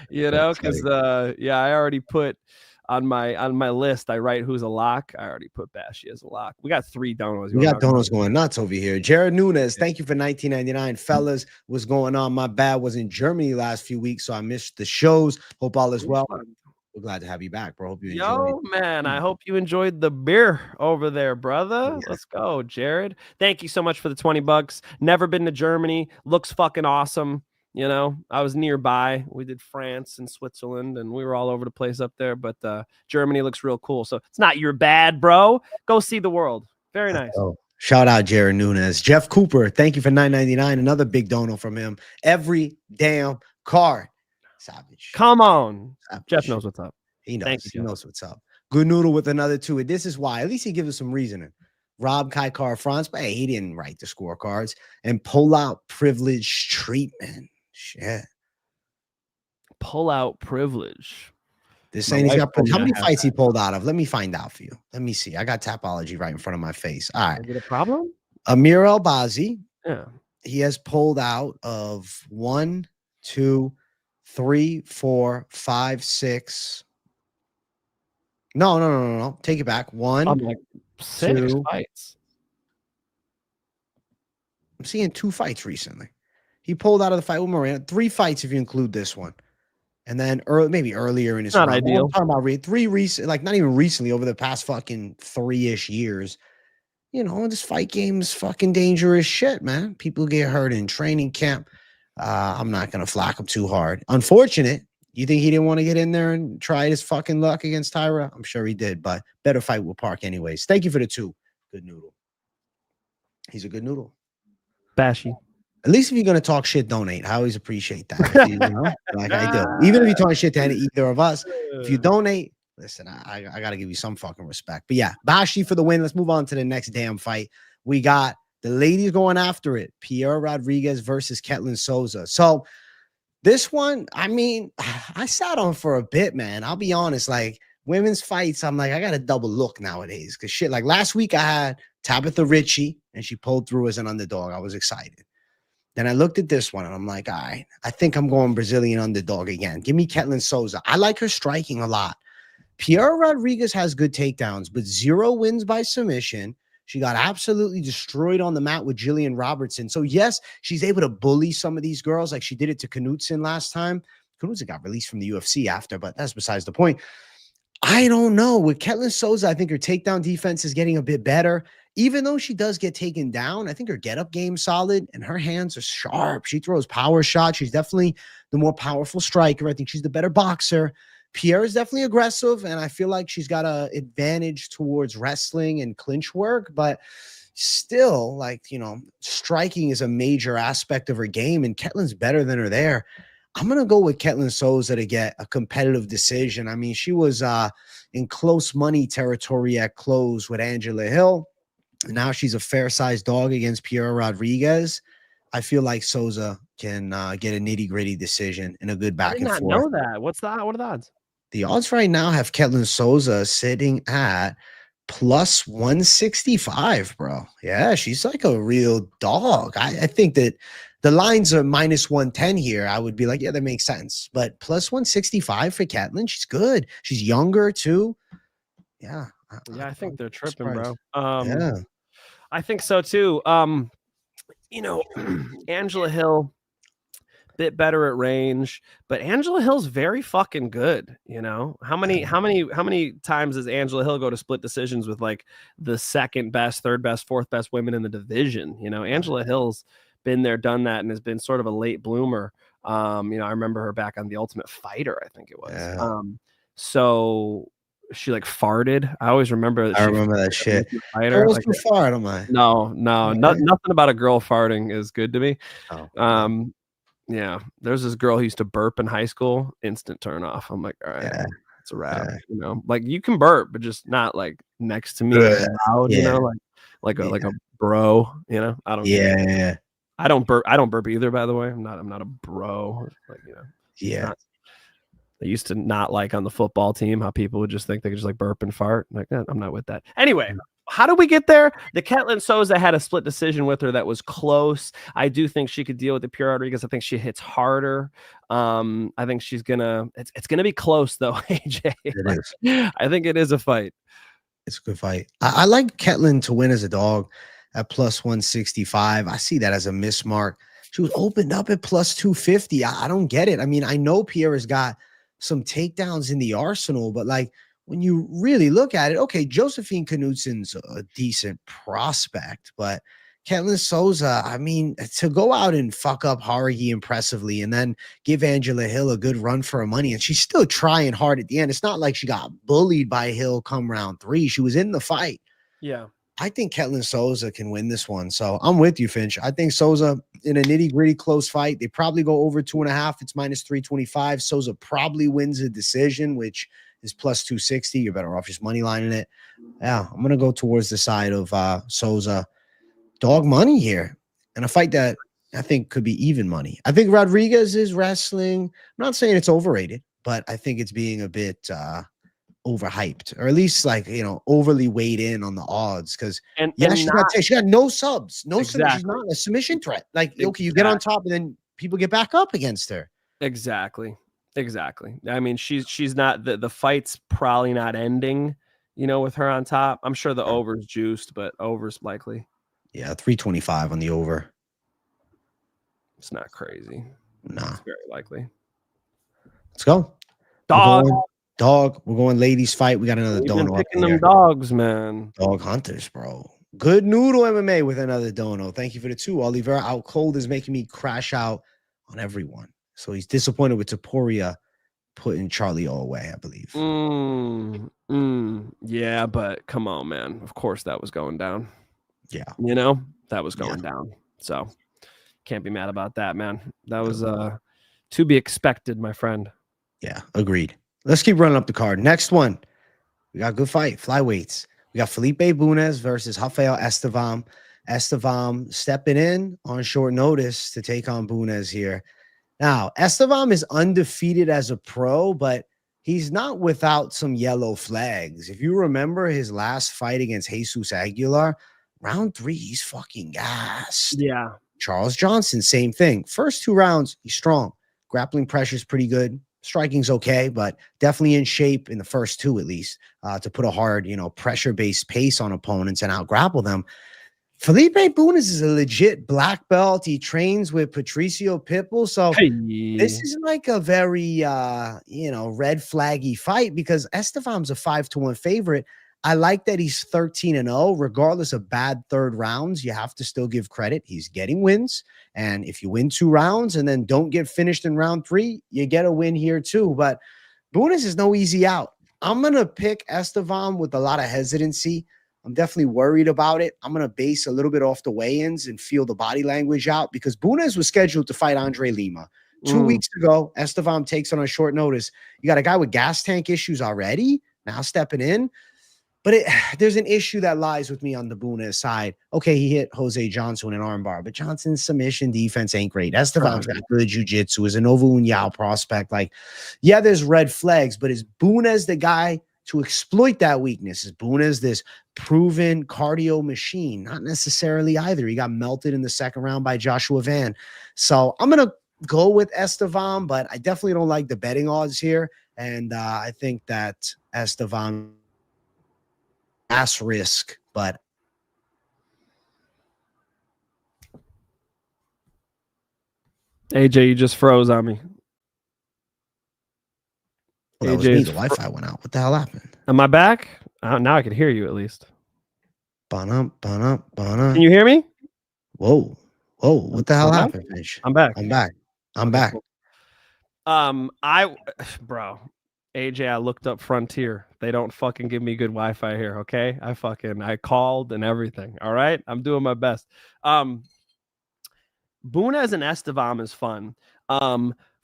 You know, because I already put on my list. I write who's a lock. I already put Bashi as a lock. We got 3 donos. We got donos going nuts over here. Jared Nunes, thank you for $19.99. Fellas, what's going on? My bad. Was in Germany last few weeks, so I missed the shows. Hope all is well. We're glad to have you back, bro. Hope you enjoyed it. Man, I hope you enjoyed the beer over there, brother. Yeah. Let's go, Jared. Thank you so much for the $20. Never been to Germany. Looks fucking awesome. You know, I was nearby. We did France and Switzerland, and we were all over the place up there. But Germany looks real cool. So it's not your bad, bro. Go see the world. Very nice. Oh, shout out Jared Nunes. Jeff Cooper, thank you for $9.99. Another big dono from him. Every damn card. Savage. Come on. Savage. Jeff knows what's up. He knows. He knows what's up. Good Noodle with another 2. And this is why. At least he gives us some reasoning. Rob Kaikar France, but hey, he didn't write the scorecards. And pull out privilege treatment. Shit. Pull out privilege. This ain't he's got. How many fights he pulled out of? Let me find out for you. Let me see. I got Tapology right in front of my face. All right. Is it a problem? Amir Albazi. Yeah. He has pulled out of 1, 2, 3, 4, 5, 6. No. Take it back. 1, I'm like 6 2 fights. I'm seeing 2 fights recently. He pulled out of the fight with Moran. 3 fights if you include this one. And then maybe earlier in his not ideal. I'm talking about 3 recent, like not even recently, over the past fucking 3-ish years. You know, this fight game is fucking dangerous shit, man. People get hurt in training camp. I'm not gonna flack him too hard. Unfortunate. You think he didn't want to get in there and try his fucking luck against Taira? I'm sure he did, but better fight with Park anyways. Thank you for the 2. Good Noodle. He's a good noodle. Bashi. At least if you're gonna talk shit, donate. I always appreciate that. You know, like I do. Even if you talk shit to either of us, if you donate, listen, I gotta give you some fucking respect. But yeah, Bashi for the win. Let's move on to the next damn fight. We got the ladies going after it. Piera Rodriguez versus Ketlen Souza. So this one, I mean, I sat on for a bit, man. I'll be honest, like women's fights, I'm like, I got a double look nowadays. Cause shit, like last week I had Tabitha Ritchie and she pulled through as an underdog. I was excited. Then I looked at this one and I'm like, all right, I think I'm going Brazilian underdog again. Give me Ketlen Souza. I like her striking a lot. Piera Rodriguez has good takedowns, but 0 wins by submission. She got absolutely destroyed on the mat with Jillian Robertson. So, yes, she's able to bully some of these girls like she did it to Knudsen last time. Knudsen got released from the UFC after, but that's besides the point. I don't know. With Ketlen Souza, I think her takedown defense is getting a bit better. Even though she does get taken down, I think her get-up game's solid, and her hands are sharp. She throws power shots. She's definitely the more powerful striker. I think she's the better boxer. Pierre is definitely aggressive, and I feel like she's got an advantage towards wrestling and clinch work, but still, like, you know, striking is a major aspect of her game, and Ketlen's better than her there. I'm going to go with Ketlen Souza to get a competitive decision. I mean, she was in close money territory at close with Angela Hill. Now she's a fair-sized dog against Piera Rodriguez. I feel like Souza can get a nitty-gritty decision in a good back and forth. I did not know that. What are the odds? The odds right now have Ketlen Souza sitting at plus 165, bro. Yeah, she's like a real dog. I think that the lines are minus 110 here. I would be like, yeah, that makes sense. But plus 165 for Ketlen, she's good. She's younger too. Yeah. Yeah, I think they're tripping, bro. Yeah. I think so too. You know, Angela Hill, bit better at range, but Angela Hill's very fucking good. You know, how many times does Angela Hill go to split decisions with like the second best, third best, fourth best women in the division? You know, Angela Hill's been there, done that, and has been sort of a late bloomer. You know, I remember her back on The Ultimate Fighter, I think it was. Yeah. So she like farted. I always remember that. I remember that shit. Fighter. Like, too far, am I? No, nothing about a girl farting is good to me. Oh. Yeah, there's this girl who used to burp in high school. Instant turn off. I'm like, all right, it's a wrap. Yeah. You know, like you can burp, but just not like next to me loud. You know, like a bro. You know, I don't. Yeah. I don't burp either. By the way, I'm not a bro. Like, you know. Yeah. I used to not like on the football team how people would just think they could just like burp and fart. Like, I'm not with that. Anyway, how do we get there? The Ketlen Souza had a split decision with her that was close. I do think she could deal with the Piera Rodriguez. I think she hits harder. I think she's gonna. It's gonna be close though, AJ. It is. I think it is a fight. It's a good fight. I like Ketlen to win as a dog at plus 165. I see that as a mismark. She was opened up at plus 250. I don't get it. I mean, I know Piera's got some takedowns in the arsenal, but like when you really look at it, okay, Josephine Knudsen's a decent prospect, but Ketlen Souza, I mean, to go out and fuck up Haragi impressively and then give Angela Hill a good run for her money, and she's still trying hard at the end. It's not like she got bullied by Hill come round 3. She was in the fight. Yeah. I think Ketlen Souza can win this one. So I'm with you, Finch. I think Souza in a nitty-gritty close fight, they probably go over 2.5. It's minus 325. Souza probably wins a decision, which is plus 260. You're better off just money lining it. Yeah, I'm going to go towards the side of Souza. Dog money here. And a fight that I think could be even money. I think Rodriguez is wrestling. I'm not saying it's overrated, but I think it's being a bit overhyped, or at least like, you know, overly weighed in on the odds, because she got no subs, she's not a submission threat. Like, okay, you get on top and then people get back up against her. Exactly. I mean, she's not the fight's probably not ending, you know, with her on top. I'm sure the over's juiced, but over's likely. Yeah, 325 on the over. It's not crazy. Nah, it's very likely. Let's go. Dog. We're going ladies fight. We got another dono. Picking them dogs, man. Dog hunters, bro. Good Noodle MMA with another dono. Thank you for the 2. Oliveira out cold is making me crash out on everyone. So he's disappointed with Taporia putting Charlie all away, I believe. Yeah, but come on, man. Of course that was going down. Yeah. You know, that was going down. So Can't be mad about that, man. That was to be expected, my friend. Yeah, agreed. Let's keep running up the card. Next one. We got a good fight. Flyweights. We got Felipe Bunes versus Rafael Estevam. Estevam stepping in on short notice to take on Bunes here. Now, Estevam is undefeated as a pro, but he's not without some yellow flags. If you remember his last fight against Jesus Aguilar, round 3, he's fucking gassed. Yeah. Charles Johnson, same thing. First 2 rounds, he's strong. Grappling pressure is pretty good. Striking's okay, but definitely in shape in the first 2 at least to put a hard, pressure-based pace on opponents and out-grapple them. Felipe Bunes is a legit black belt. He trains with Patricio Pitbull. So this is like a very, red flaggy fight because Estevam's a 5-1 favorite. I like that he's 13-0, regardless of bad third rounds. You have to still give credit. He's getting wins. And if you win 2 rounds and then don't get finished in round 3, you get a win here too. But Bunes is no easy out. I'm going to pick Estevam with a lot of hesitancy. I'm definitely worried about it. I'm going to base a little bit off the weigh-ins and feel the body language out because Bunes was scheduled to fight Andrey Lima. 2 weeks ago, Estevam takes on short notice. You got a guy with gas tank issues already, now stepping in. But there's an issue that lies with me on the Bunes side. Okay, he hit Jose Johnson with an armbar, but Johnson's submission defense ain't great. Estevam's got good jiu-jitsu, is a Nova União prospect. Like, yeah, there's red flags, but is Bunes the guy to exploit that weakness? Is Bunes this proven cardio machine? Not necessarily either. He got melted in the second round by Joshua Van. So I'm going to go with Estevam, but I definitely don't like the betting odds here. And I think that Estevam ass risk, but AJ, you just froze on me. well, that was me. The Wi-Fi went out. What the hell happened? Am I back? Now I can hear you at least. Bana. Can you hear me? Whoa. What the hell happened, Mitch? I'm back. I'm back. Bro, AJ, I looked up Frontier. They don't fucking give me good Wi-Fi here, okay? I called and everything, all right? I'm doing my best. Bunes and Estevam is fun.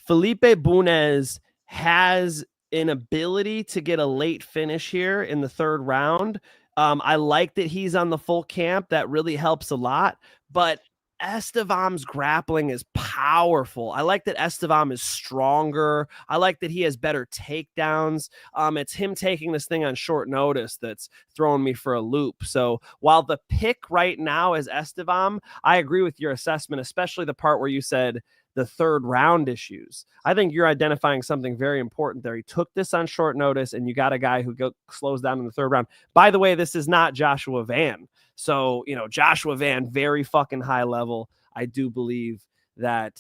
Felipe Bunes has an ability to get a late finish here in the third round. I like that he's on the full camp. That really helps a lot. But Estevam's grappling is powerful. I like that Estevam is stronger. I like that he has better takedowns. It's him taking this thing on short notice that's throwing me for a loop. So while the pick right now is Estevam, I agree with your assessment, especially the part where you said the third round issues. I think you're identifying something very important there. He took this on short notice, and you got a guy who slows down in the third round. By the way, this is not Joshua Van. So, Joshua Van, very fucking high level. I do believe that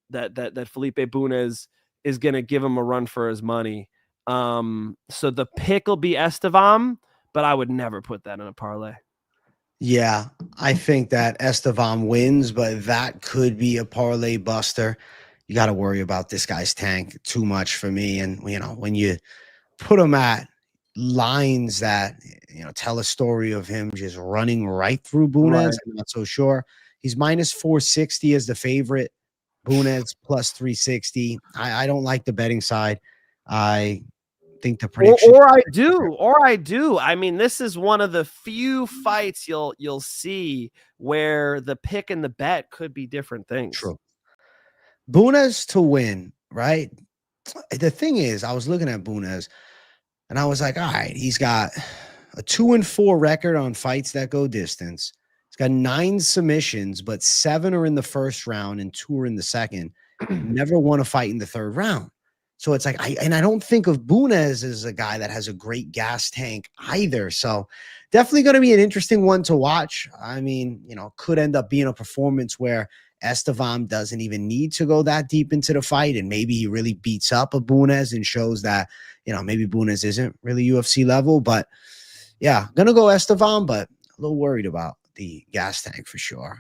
that Felipe Bunes is going to give him a run for his money. So the pick will be Estevam, but I would never put that in a parlay. Yeah, I think that Estevam wins, but that could be a parlay buster. You got to worry about this guy's tank too much for me. And, when you put him at lines that, tell a story of him just running right through Bunes, right. I'm not so sure. He's minus 460 as the favorite. Bunes plus 360. I don't like the betting side. I think the prediction or I do. I mean, this is one of the few fights you'll see where the pick and the bet could be different things. True. Bunes to win, right? The thing is, I was looking at Bunes and I was like, all right, he's got a 2-4 record on fights that go distance. He's got 9 submissions, but 7 are in the first round and 2 are in the second. Never won a fight in the third round. So it's like, I don't think of Bunes as a guy that has a great gas tank either. So definitely going to be an interesting one to watch. I mean, could end up being a performance where Estevam doesn't even need to go that deep into the fight. And maybe he really beats up a Bunes and shows that, maybe Bunes isn't really UFC level. But yeah, going to go Estevam, but a little worried about the gas tank for sure.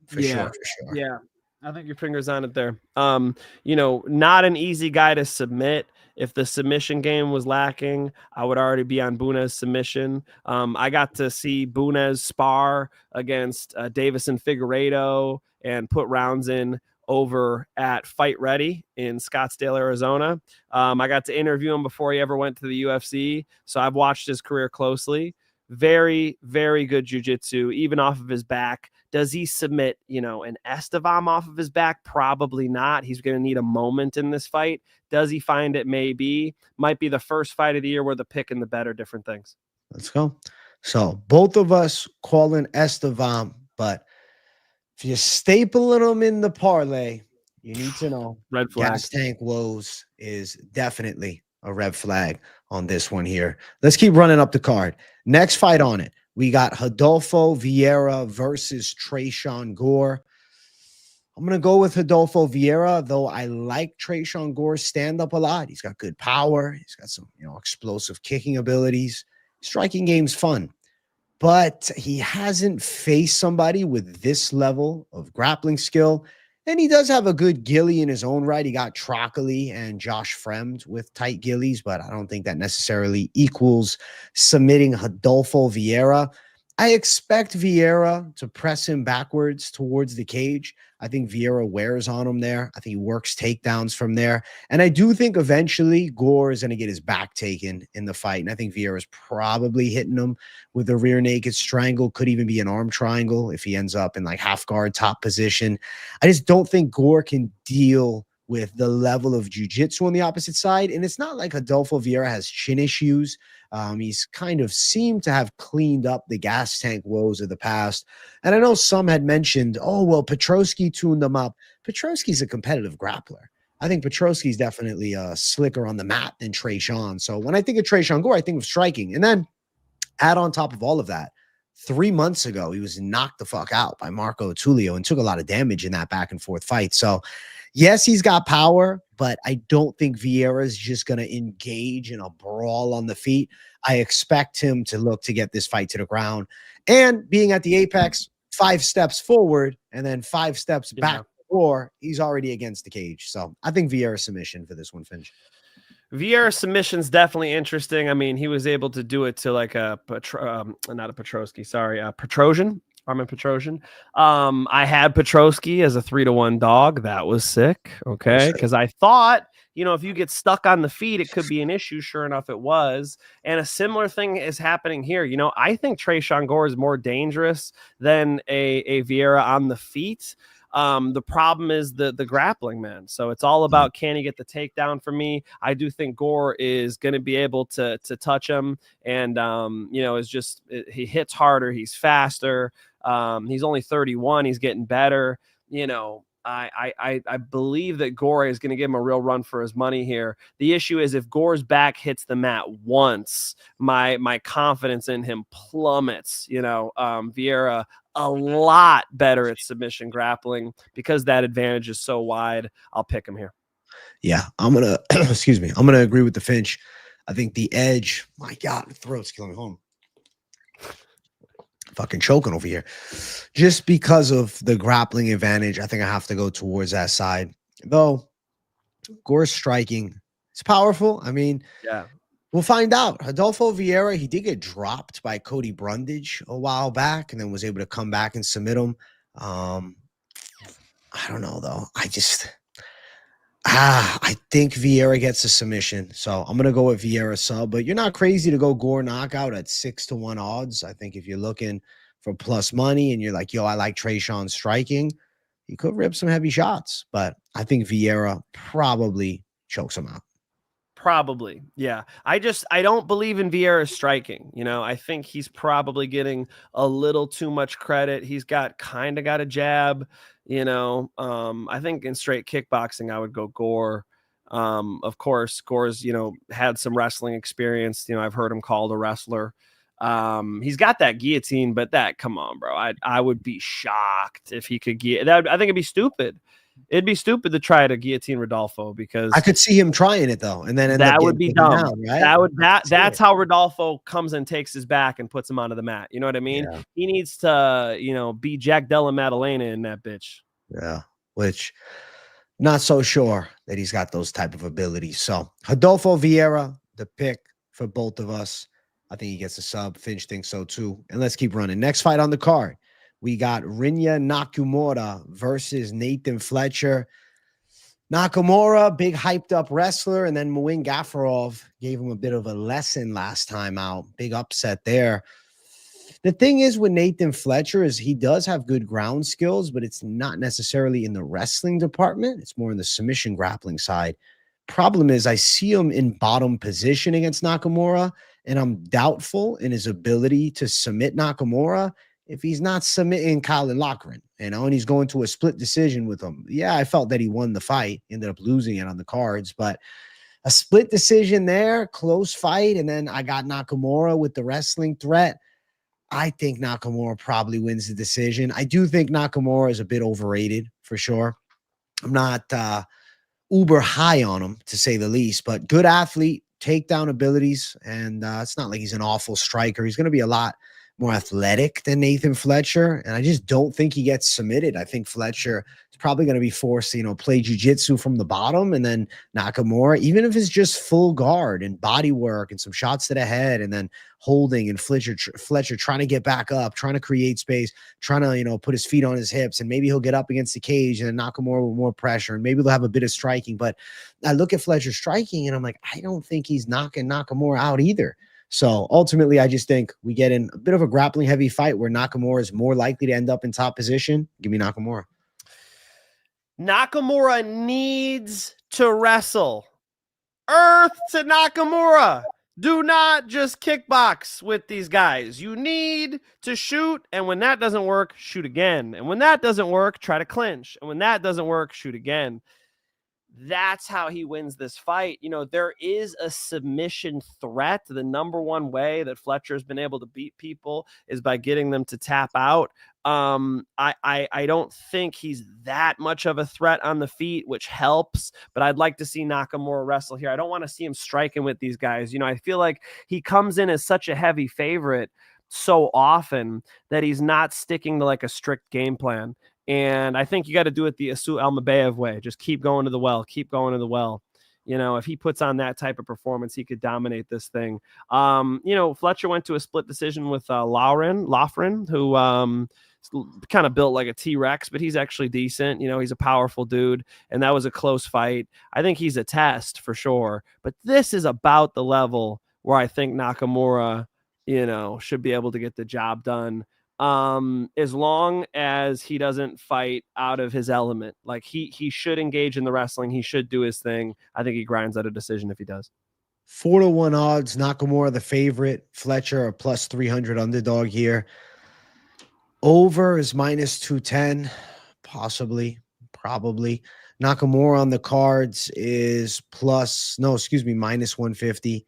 For sure. Yeah. I think your finger's on it there. Not an easy guy to submit. If the submission game was lacking, I would already be on Bunes submission. I got to see Bunes spar against Davison Figueiredo and put rounds in over at Fight Ready in Scottsdale, Arizona. I got to interview him before he ever went to the UFC, so I've watched his career closely. Very, very good jiu-jitsu, even off of his back. Does he submit, an Estevam off of his back? Probably not. He's going to need a moment in this fight. Does he find it? Maybe. Might be the first fight of the year where the pick and the bet are different things. Let's go. So both of us calling Estevam, but if you're stapling them in the parlay, you need to know Red flag. Gas Tank Woes is definitely a red flag on this one here. Let's keep running up the card. Next fight on it, we got Rodolfo Vieira versus Tresean Gore. I'm going to go with Rodolfo Vieira, though I like Tresean Gore's stand-up a lot. He's got good power. He's got some, explosive kicking abilities. Striking game's fun. But he hasn't faced somebody with this level of grappling skill. And he does have a good ghillie in his own right. He got Trockley and Josh Fremd with tight ghillies, but I don't think that necessarily equals submitting Rodolfo Vieira. I expect Vieira to press him backwards towards the cage. I think Vieira wears on him there. I think he works takedowns from there. And I do think eventually Gore is going to get his back taken in the fight. And I think Vieira is probably hitting him with a rear naked strangle. Could even be an arm triangle if he ends up in like half guard top position. I just don't think Gore can deal with the level of jiu-jitsu on the opposite side. And it's not like Rodolfo Vieira has chin issues. He's kind of seemed to have cleaned up the gas tank woes of the past. And I know some had mentioned, oh, well, Petrosky tuned them up. Petrosky's a competitive grappler. I think Petrosky's definitely slicker on the mat than Tresean. So when I think of Tresean Gore, I think of striking. And then add on top of all of that, 3 months ago, he was knocked the fuck out by Marco Tulio and took a lot of damage in that back and forth fight. So yes, he's got power, but I don't think Vieira is just going to engage in a brawl on the feet. I expect him to look to get this fight to the ground. And being at the apex, 5 steps forward and then 5 steps back, or he's already against the cage. So I think Vieira submission for this one, Finch. Vieira submission's definitely interesting. I mean, he was able to do it to like not a Petrosky, sorry, Petrosian. Armin Petrosian. I had Petrosky as a 3-1 dog. That was sick. Okay. Because I thought, if you get stuck on the feet, it could be an issue. Sure enough, it was. And a similar thing is happening here. I think Tresean Gore is more dangerous than a Vieira on the feet. The problem is the grappling, man. So it's all about, can he get the takedown for me? I do think Gore is going to be able to touch him. And, he hits harder. He's faster. He's only 31. He's getting better. I believe that Gore is going to give him a real run for his money here. The issue is if Gore's back hits the mat once, my confidence in him plummets. Vieira a lot better at submission grappling because that advantage is so wide. I'll pick him here. Yeah, I'm gonna excuse me. I'm gonna agree with the Finch. I think the edge. My God, the throat's killing me. Home. Fucking choking over here. Just because of the grappling advantage, I think I have to go towards that side. Though Gore's striking, it's powerful. I mean, yeah, we'll find out. Rodolfo Vieira, he did get dropped by Cody Brundage a while back and then was able to come back and submit him. I don't know, though. I think Vieira gets a submission. So I'm going to go with Vieira sub. But you're not crazy to go Gore knockout at 6-1 odds. I think if you're looking for plus money and you're like, yo, I like Tresean striking, he could rip some heavy shots. But I think Vieira probably chokes him out. Probably. Yeah. I don't believe in Vieira striking. I think he's probably getting a little too much credit. He's got a jab, I think in straight kickboxing, I would go Gore. Of course, Gore's, had some wrestling experience. I've heard him called a wrestler. He's got that guillotine, but come on, bro. I would be shocked if he could I think it'd be stupid. It'd be stupid to try to guillotine Rodolfo because I could see him trying it though, and then that would be dumb. Down, right? That's how Rodolfo comes and takes his back and puts him onto the mat. You know what I mean? Yeah. He needs to, be Jack Della Maddalena in that bitch. Yeah, which Not so sure that he's got those type of abilities. So Rodolfo Vieira, the pick for both of us. I think he gets a sub. Finch thinks so too. And let's keep running. Next fight on the card, we got Rinya Nakamura versus Nathan Fletcher. Nakamura, big hyped up wrestler, and then Muin Gafarov gave him a bit of a lesson last time out. Big upset there. The thing is with Nathan Fletcher is he does have good ground skills, but it's not necessarily in the wrestling department. It's more in the submission grappling side. Problem is I see him in bottom position against Nakamura, and I'm doubtful in his ability to submit Nakamura if he's not submitting Colin Loughran, and he's going to a split decision with him. Yeah, I felt that he won the fight, ended up losing it on the cards, but a split decision there, close fight, and then I got Nakamura with the wrestling threat. I think Nakamura probably wins the decision. I do think Nakamura is a bit overrated for sure. I'm not uber high on him, to say the least, but good athlete, takedown abilities, and it's not like he's an awful striker. He's going to be a lot more athletic than Nathan Fletcher, and I just don't think he gets submitted. I think Fletcher is probably going to be forced to, play jiu-jitsu from the bottom, and then Nakamura, even if it's just full guard and body work and some shots to the head and then holding, and Fletcher trying to get back up, trying to create space, trying to, put his feet on his hips, and maybe he'll get up against the cage and then Nakamura with more pressure, and maybe they'll have a bit of striking. But I look at Fletcher striking and I'm like, I don't think he's knocking Nakamura out either. So ultimately, I just think we get in a bit of a grappling heavy fight where Nakamura is more likely to end up in top position. Give me Nakamura. Nakamura needs to wrestle. Earth to Nakamura. Do not just kickbox with these guys. You need to shoot, and when that doesn't work, shoot again. And when that doesn't work, try to clinch. And when that doesn't work, shoot again. That's how he wins this fight. There is a submission threat. The number one way that Fletcher has been able to beat people is by getting them to tap out. I don't think he's that much of a threat on the feet, which helps, but I'd like to see Nakamura wrestle here. I don't want to see him striking with these guys. I feel like he comes in as such a heavy favorite so often that he's not sticking to like a strict game plan. And I think you got to do it the Asu Almabayev way. Just keep going to the well, keep going to the well. If he puts on that type of performance, he could dominate this thing. Fletcher went to a split decision with Loughran, who kind of built like a T-Rex, but he's actually decent. He's a powerful dude, and that was a close fight. I think he's a test for sure. But this is about the level where I think Nakamura, should be able to get the job done. As long as he doesn't fight out of his element. Like he should engage in the wrestling. He should do his thing. I think he grinds out a decision if he does. 4-1 odds. Nakamura the favorite. Fletcher a plus 300 underdog here. Over is minus 210. Possibly. Probably. Nakamura on the cards is minus 150.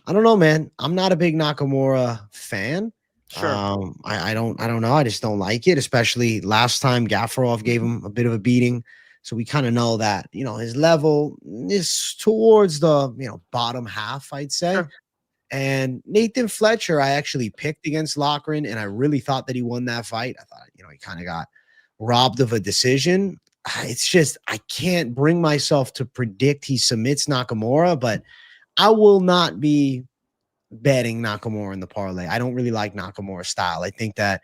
I don't know, man. I'm not a big Nakamura fan. Sure. I don't know. I just don't like it, especially last time Gafarov gave him a bit of a beating. So we kind of know that, his level is towards the, bottom half, I'd say. Sure. And Nathan Fletcher, I actually picked against Loughran, and I really thought that he won that fight. I thought, he kind of got robbed of a decision. It's just, I can't bring myself to predict he submits Nakamura, but I will not be betting Nakamura in the parlay. I don't really like Nakamura's style. I think that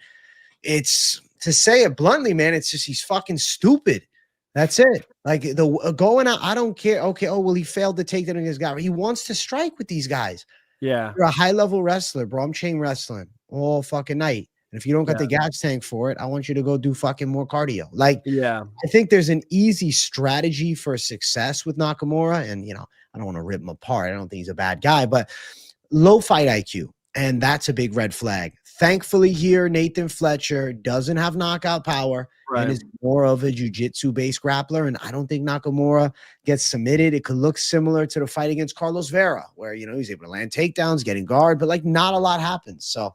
it's, to say it bluntly, man, it's just he's fucking stupid. That's it. Like the going out, I don't care. Okay, he failed to take that against guy. He wants to strike with these guys. Yeah. You're a high-level wrestler, bro. I'm chain wrestling all fucking night. And if you don't got the gas tank for it, I want you to go do fucking more cardio. I think there's an easy strategy for success with Nakamura. And, I don't want to rip him apart. I don't think he's a bad guy, but low fight IQ, and that's a big red flag. Thankfully here, Nathan Fletcher doesn't have knockout power and is more of a jiu-jitsu-based grappler, and I don't think Nakamura gets submitted. It could look similar to the fight against Carlos Vera, where, he's able to land takedowns, getting guard, but, not a lot happens. So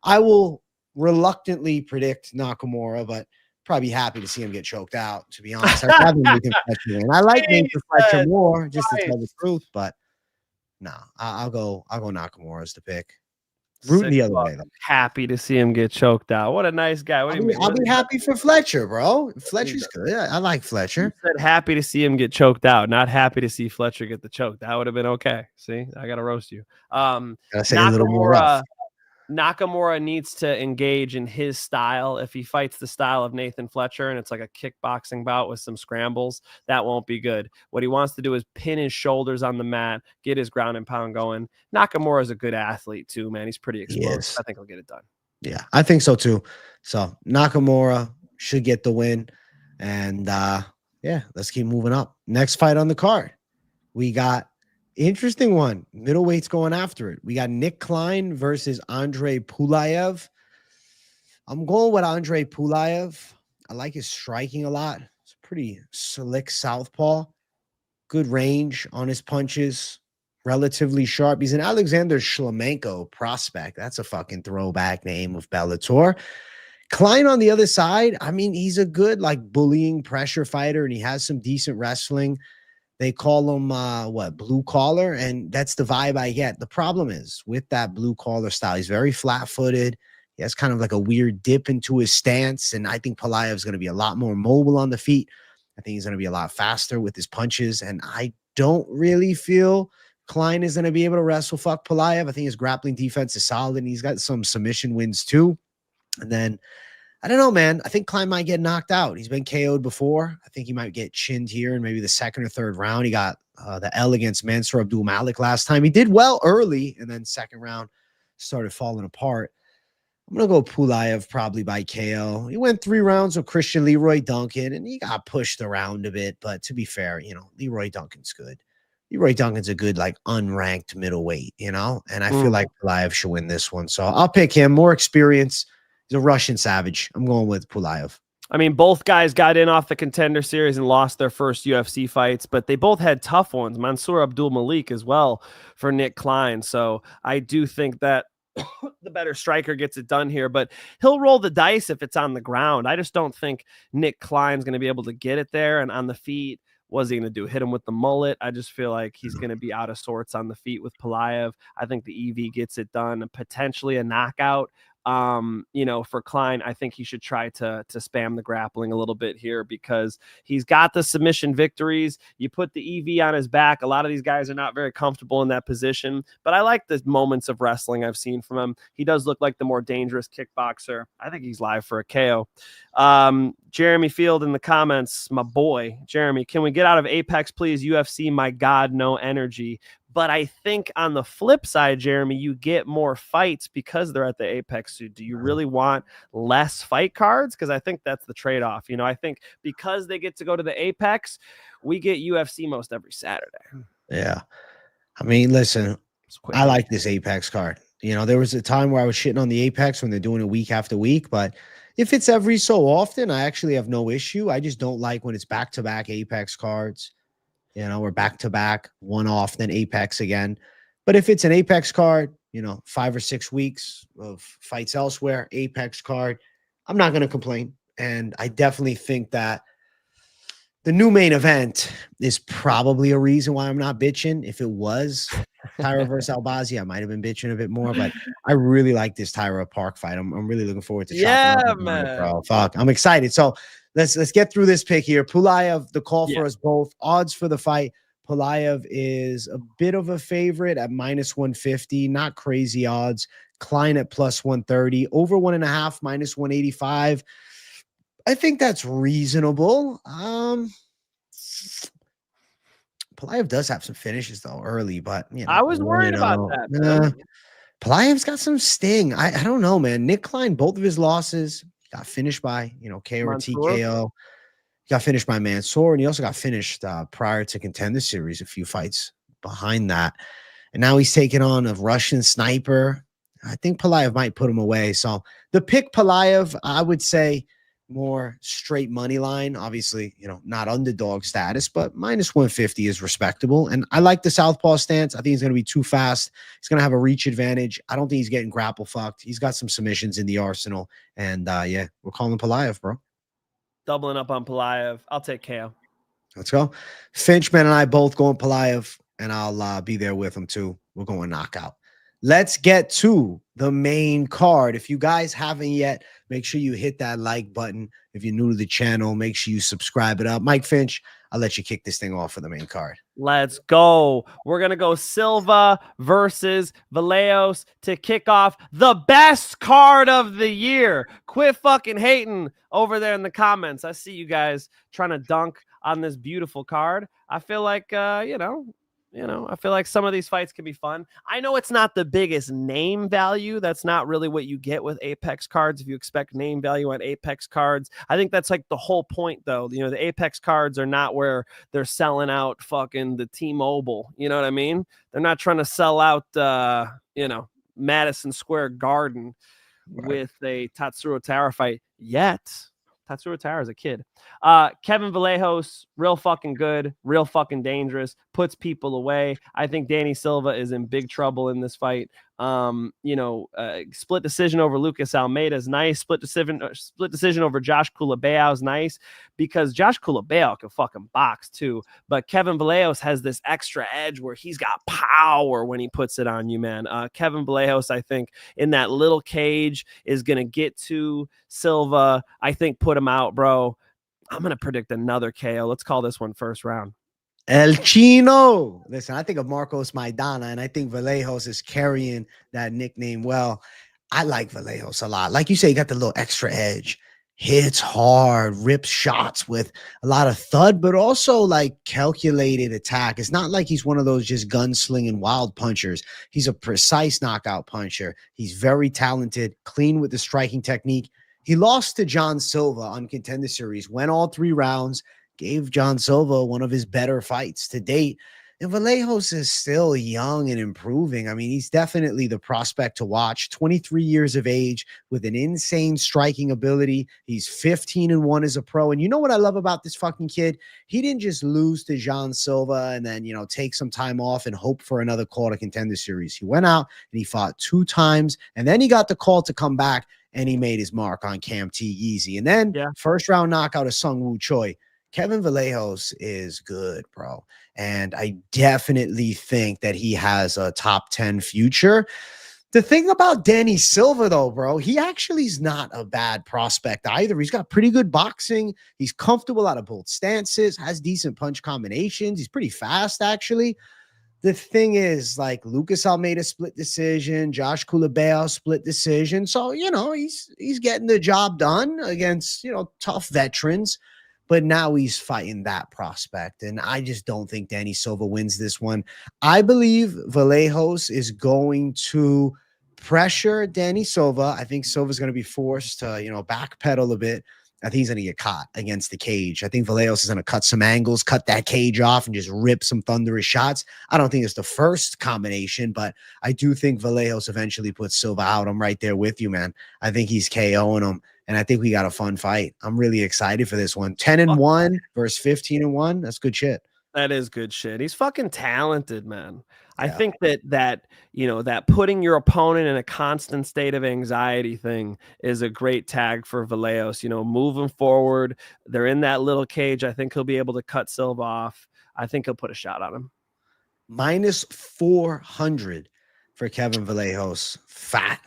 I will reluctantly predict Nakamura, but probably happy to see him get choked out, to be honest. I like Nathan Fletcher more, just to tell the truth, but no, I'll go Nakamura as the pick. Rooting the other way, though. Happy to see him get choked out. What a nice guy. What do you mean? I'll be happy for Fletcher, bro. Fletcher's good. I like Fletcher. You said happy to see him get choked out, not happy to see Fletcher get the choke. That would have been okay. See, I gotta roast you. Gotta say a little more rough. Nakamura needs to engage in his style. If he fights the style of Nathan Fletcher and it's like a kickboxing bout with some scrambles, that won't be good. What he wants to do is pin his shoulders on the mat, get his ground and pound going. Nakamura is a good athlete too, man. He's pretty explosive. I think he'll get it done. Yeah, I think so too. So Nakamura should get the win. And yeah, let's keep moving up. Next fight on the card. We got interesting one. Middleweights going after it. We got Nick Klein versus Andrey Pulyaev. I'm going with Andrey Pulyaev. I like his striking a lot. It's a pretty slick southpaw. Good range on his punches. Relatively sharp. He's an Alexander Shlemenko prospect. That's a fucking throwback name of Bellator. Klein on the other side, I mean, he's a good like bullying pressure fighter, and he has some decent wrestling. They call him, blue collar, and that's the vibe I get. The problem is with that blue collar style, he's very flat-footed. He has kind of like a weird dip into his stance, and I think Pulyaev is going to be a lot more mobile on the feet. I think he's going to be a lot faster with his punches, and I don't really feel Klein is going to be able to wrestle fuck Pulyaev. I think his grappling defense is solid, and he's got some submission wins too. And then I don't know, man. I think Klein might get knocked out. He's been KO'd before. I think he might get chinned here in maybe the second or third round. He got the L against Mansour Abdul Malik last time. He did well early, and then second round started falling apart. I'm going to go Pulyaev probably by KO. He went 3 rounds with Christian Leroy Duncan, and he got pushed around a bit. But to be fair, Leroy Duncan's good. Leroy Duncan's a good, like, unranked middleweight, and I feel like Pulyaev should win this one. So I'll pick him. More experience. He's a Russian savage. I'm going with Pulyaev. I mean, both guys got in off the Contender Series and lost their first UFC fights, but they both had tough ones. Mansour Abdul Malik as well for Nick Klein. So I do think that the better striker gets it done here, but he'll roll the dice if it's on the ground. I just don't think Nick Klein's going to be able to get it there. And on the feet, what's he going to do? Hit him with the mullet? I just feel like he's going to be out of sorts on the feet with Pulyaev. I think the EV gets it done, and potentially a knockout. For Klein, I think he should try to spam the grappling a little bit here because he's got the submission victories. You put the EV on his back. A lot of these guys are not very comfortable in that position, but I like the moments of wrestling I've seen from him. He does look like the more dangerous kickboxer. I think he's live for a KO. Jeremy Field in the comments, my boy. Jeremy, can we get out of Apex, please? UFC, my God, no energy. But I think on the flip side, Jeremy, you get more fights because they're at the Apex. Do you really want less fight cards? Because I think that's the trade-off. I think because they get to go to the Apex, we get UFC most every Saturday. Yeah. I mean, listen, I like this Apex card. There was a time where I was shitting on the Apex when they're doing it week after week, but if it's every so often, I actually have no issue. I just don't like when it's back-to-back Apex cards. We're back-to-back, one off, then Apex again. But if it's an Apex card, 5 or 6 weeks of fights elsewhere, Apex card, I'm not going to complain. And I definitely think that the new main event is probably a reason why I'm not bitching. If it was Taira versus Albazi, I might have been bitching a bit more. But I really like this Taira Park fight. I'm really looking forward to chopping up, man. Bro. Fuck, I'm excited. So let's get through this pick here. Pulyaev, the call for us both. Odds for the fight. Pulyaev is a bit of a favorite at -150. Not crazy odds. Klein at +130. Over 1.5, -185. I think that's reasonable. Pulyaev does have some finishes though early, but I was worried about that. Pulaev's got some sting. I don't know, man. Nick Klein, both of his losses, got finished by KO or TKO. He got finished by Mansour, and he also got finished prior to Contender Series, a few fights behind that. And now he's taking on a Russian sniper. I think Pulyaev might put him away. So the pick Pulyaev, I would say more straight money line. Obviously, not underdog status, but -150 is respectable. And I like the southpaw stance. I think he's going to be too fast. He's going to have a reach advantage. I don't think he's getting grapple fucked. He's got some submissions in the arsenal. And we're calling Pulyaev, bro. Doubling up on Pulyaev. I'll take KO. Let's go. Finchman and I both going Pulyaev, and I'll be there with him too. We're going knockout. let's get to the main card. If you guys haven't yet, make sure you hit that like button. If you're new to the channel, make sure you subscribe it up. Mike Finch, I'll let you kick this thing off for the main card. Let's go. We're going to go Silva versus Vallejos to kick off the best card of the year. Quit fucking hating over there in the comments. I see you guys trying to dunk on this beautiful card. I feel like, I feel like some of these fights can be fun. I know it's not the biggest name value. That's not really what you get with Apex cards. If you expect name value on Apex cards, I think that's like the whole point, though. You know, the Apex cards are not where they're selling out fucking the T-Mobile. You know what I mean? They're not trying to sell out, Madison Square Garden with a Tatsuro Taira fight yet. Tatsuro Taira is a kid. Kevin Vallejos, real fucking good, real fucking dangerous, puts people away. I think Danny Silva is in big trouble in this fight. Split decision over Lucas Almeida is nice. Split decision over Josh Culibao is nice because Josh Culibao can fucking box too. But Kevin Vallejos has this extra edge where he's got power when he puts it on you, man. Kevin Vallejos, I think, in that little cage is going to get to Silva. I think put him out, bro. I'm going to predict another KO. Let's call this one first round. El Chino. Listen, I think of Marcos Maidana, and I think Vallejos is carrying that nickname well. I like Vallejos a lot. Like you say, he got the little extra edge. Hits hard, rips shots with a lot of thud, but also like calculated attack. It's not like he's one of those just gunslinging wild punchers. He's a precise knockout puncher. He's very talented, clean with the striking technique. He lost to John Silva on Contender Series, went all 3 rounds, gave John Silva one of his better fights to date. And Vallejos is still young and improving. I mean, he's definitely the prospect to watch. 23 years of age with an insane striking ability. He's 15-1 as a pro. And you know what I love about this fucking kid? He didn't just lose to John Silva and then, take some time off and hope for another call to Contender Series. He went out and he fought 2 times, and then he got the call to come back, and he made his mark on Cam T easy. And then first round knockout of Sung Woo Choi. Kevin Vallejos is good, bro. And I definitely think that he has a top 10 future. The thing about Danny Silva, though, bro, he actually is not a bad prospect either. He's got pretty good boxing. He's comfortable out of both stances, has decent punch combinations. He's pretty fast, actually. The thing is, like, Lucas Almeida split decision, Josh Culibao split decision. So, he's getting the job done against, tough veterans. But now he's fighting that prospect. And I just don't think Danny Silva wins this one. I believe Vallejos is going to pressure Danny Silva. I think Silva's going to be forced to, backpedal a bit. I think he's going to get caught against the cage. I think Vallejos is going to cut some angles, cut that cage off, and just rip some thunderous shots. I don't think it's the first combination, but I do think Vallejos eventually puts Silva out. I'm right there with you, man. I think he's KOing him. And I think we got a fun fight. I'm really excited for this one. 10-1 versus 15-1. That's good shit. That is good shit. He's fucking talented, man. Yeah. I think that putting your opponent in a constant state of anxiety thing is a great tag for Vallejos. Moving forward, they're in that little cage. I think he'll be able to cut Silva off. I think he'll put a shot on him. Minus 400 for Kevin Vallejos. Fat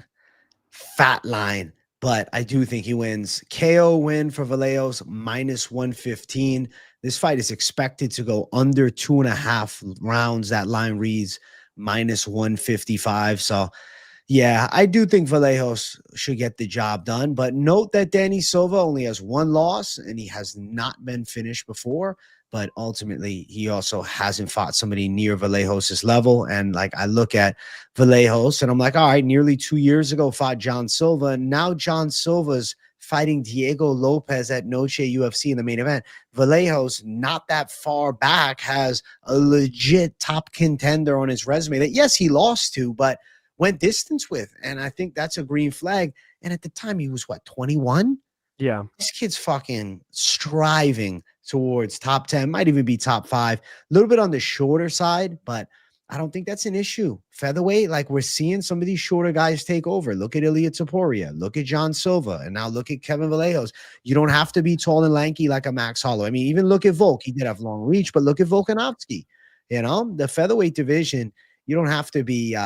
line. But I do think he wins. KO win for Vallejos, minus 115. This fight is expected to go under 2.5 rounds. That line reads minus 155. So, yeah, I do think Vallejos should get the job done. But note that Danny Silva only has 1 loss, and he has not been finished before. But ultimately, he also hasn't fought somebody near Vallejos' level. And like I look at Vallejos and I'm like, all right, nearly 2 years ago fought John Silva. And now John Silva's fighting Diego Lopez at Noche UFC in the main event. Vallejos, not that far back, has a legit top contender on his resume that, yes, he lost to, but went distance with. And I think that's a green flag. And at the time, he was, 21? Yeah. This kid's fucking striving towards top 10, might even be top 5. A little bit on the shorter side, but I don't think that's an issue. Featherweight, like we're seeing some of these shorter guys take over. Look at Ilia Topuria, look at John Silva, and now look at Kevin Vallejos. You don't have to be tall and lanky like a Max Holloway. I mean, even look at Volk. He did have long reach, but look at Volkanovski. The featherweight division, you don't have to be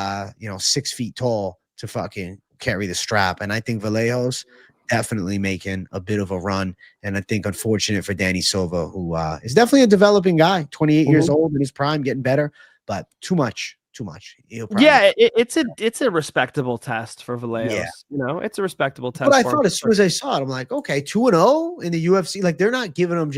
6 feet tall to fucking carry the strap. And I think Vallejos definitely making a bit of a run. And I think unfortunate for Danny Silva, who is definitely a developing guy, 28 years old in his prime, getting better, but too much. It's a respectable test for Vallejos. Yeah. It's a respectable test. But I thought as soon as I saw it, I'm like, okay, 2-0 in the UFC. Like, they're not giving them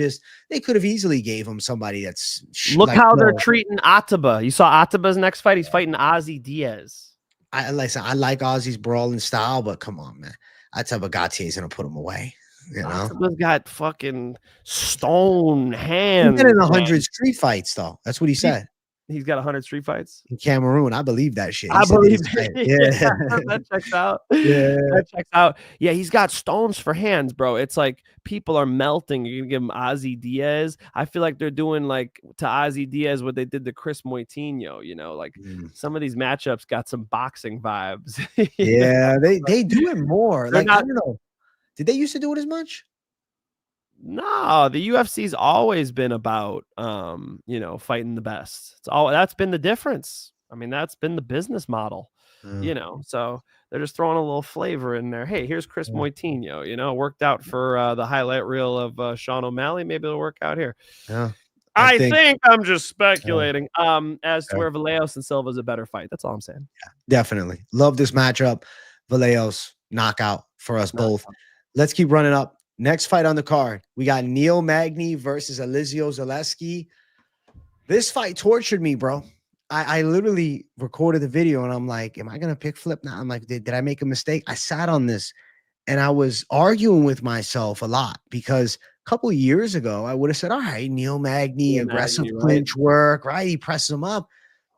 they could have easily gave him somebody that's look how they're treating Ataba. You saw Ataba's next fight. He's fighting Ozzy Diaz. I like Ozzy's brawling style, but come on, man. Ataba Gatier's gonna put him away. Ataba's got fucking stone hands. He's been in 100 street fights, though. That's what he said. He's got 100 street fights in Cameroon. I believe that shit. I believe it. Yeah, that checks out. Yeah, that checks out. Yeah, he's got stones for hands, bro. It's like people are melting. You're gonna give him Ozzy Diaz. I feel like they're doing like to Ozzy Diaz what they did to Chris Moitinho. Some of these matchups got some boxing vibes. Yeah, they do it more. I don't know. Did they used to do it as much? No, the UFC's always been about fighting the best. That's been the difference. I mean, that's been the business model. So they're just throwing a little flavor in there. Hey, here's Chris Moitinho, worked out for the highlight reel of Sean O'Malley. Maybe it'll work out here. Yeah. I think I'm just speculating as to where Vallejos and Silva is a better fight. That's all I'm saying. Yeah, definitely. Love this matchup. Vallejos, knockout for us both. Let's keep running up. Next fight on the card, we got Neil Magny versus Elizeu Zaleski. This fight tortured me, bro. I literally recorded the video and I'm like, am I going to pick flip now? I'm like, did I make a mistake? I sat on this and I was arguing with myself a lot because a couple of years ago, I would have said, all right, Neil Magny, aggressive clinch work, right? He presses him up.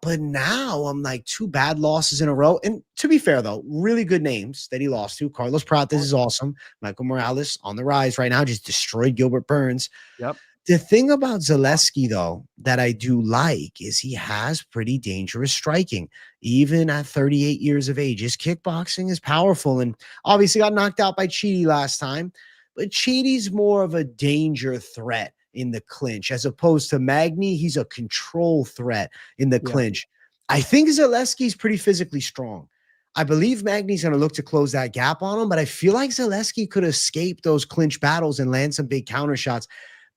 But now I'm like 2 bad losses in a row. And to be fair, though, really good names that he lost to. Carlos Prates is awesome. Michael Morales on the rise right now, just destroyed Gilbert Burns. Yep. The thing about Zaleski, though, that I do like is he has pretty dangerous striking, even at 38 years of age. His kickboxing is powerful and obviously got knocked out by Chidi last time. But Chidi's more of a danger threat in the clinch, as opposed to Magny. He's a control threat in the clinch. I think Zaleski's pretty physically strong. I believe Magny's going to look to close that gap on him, but I feel like Zaleski could escape those clinch battles and land some big counter shots.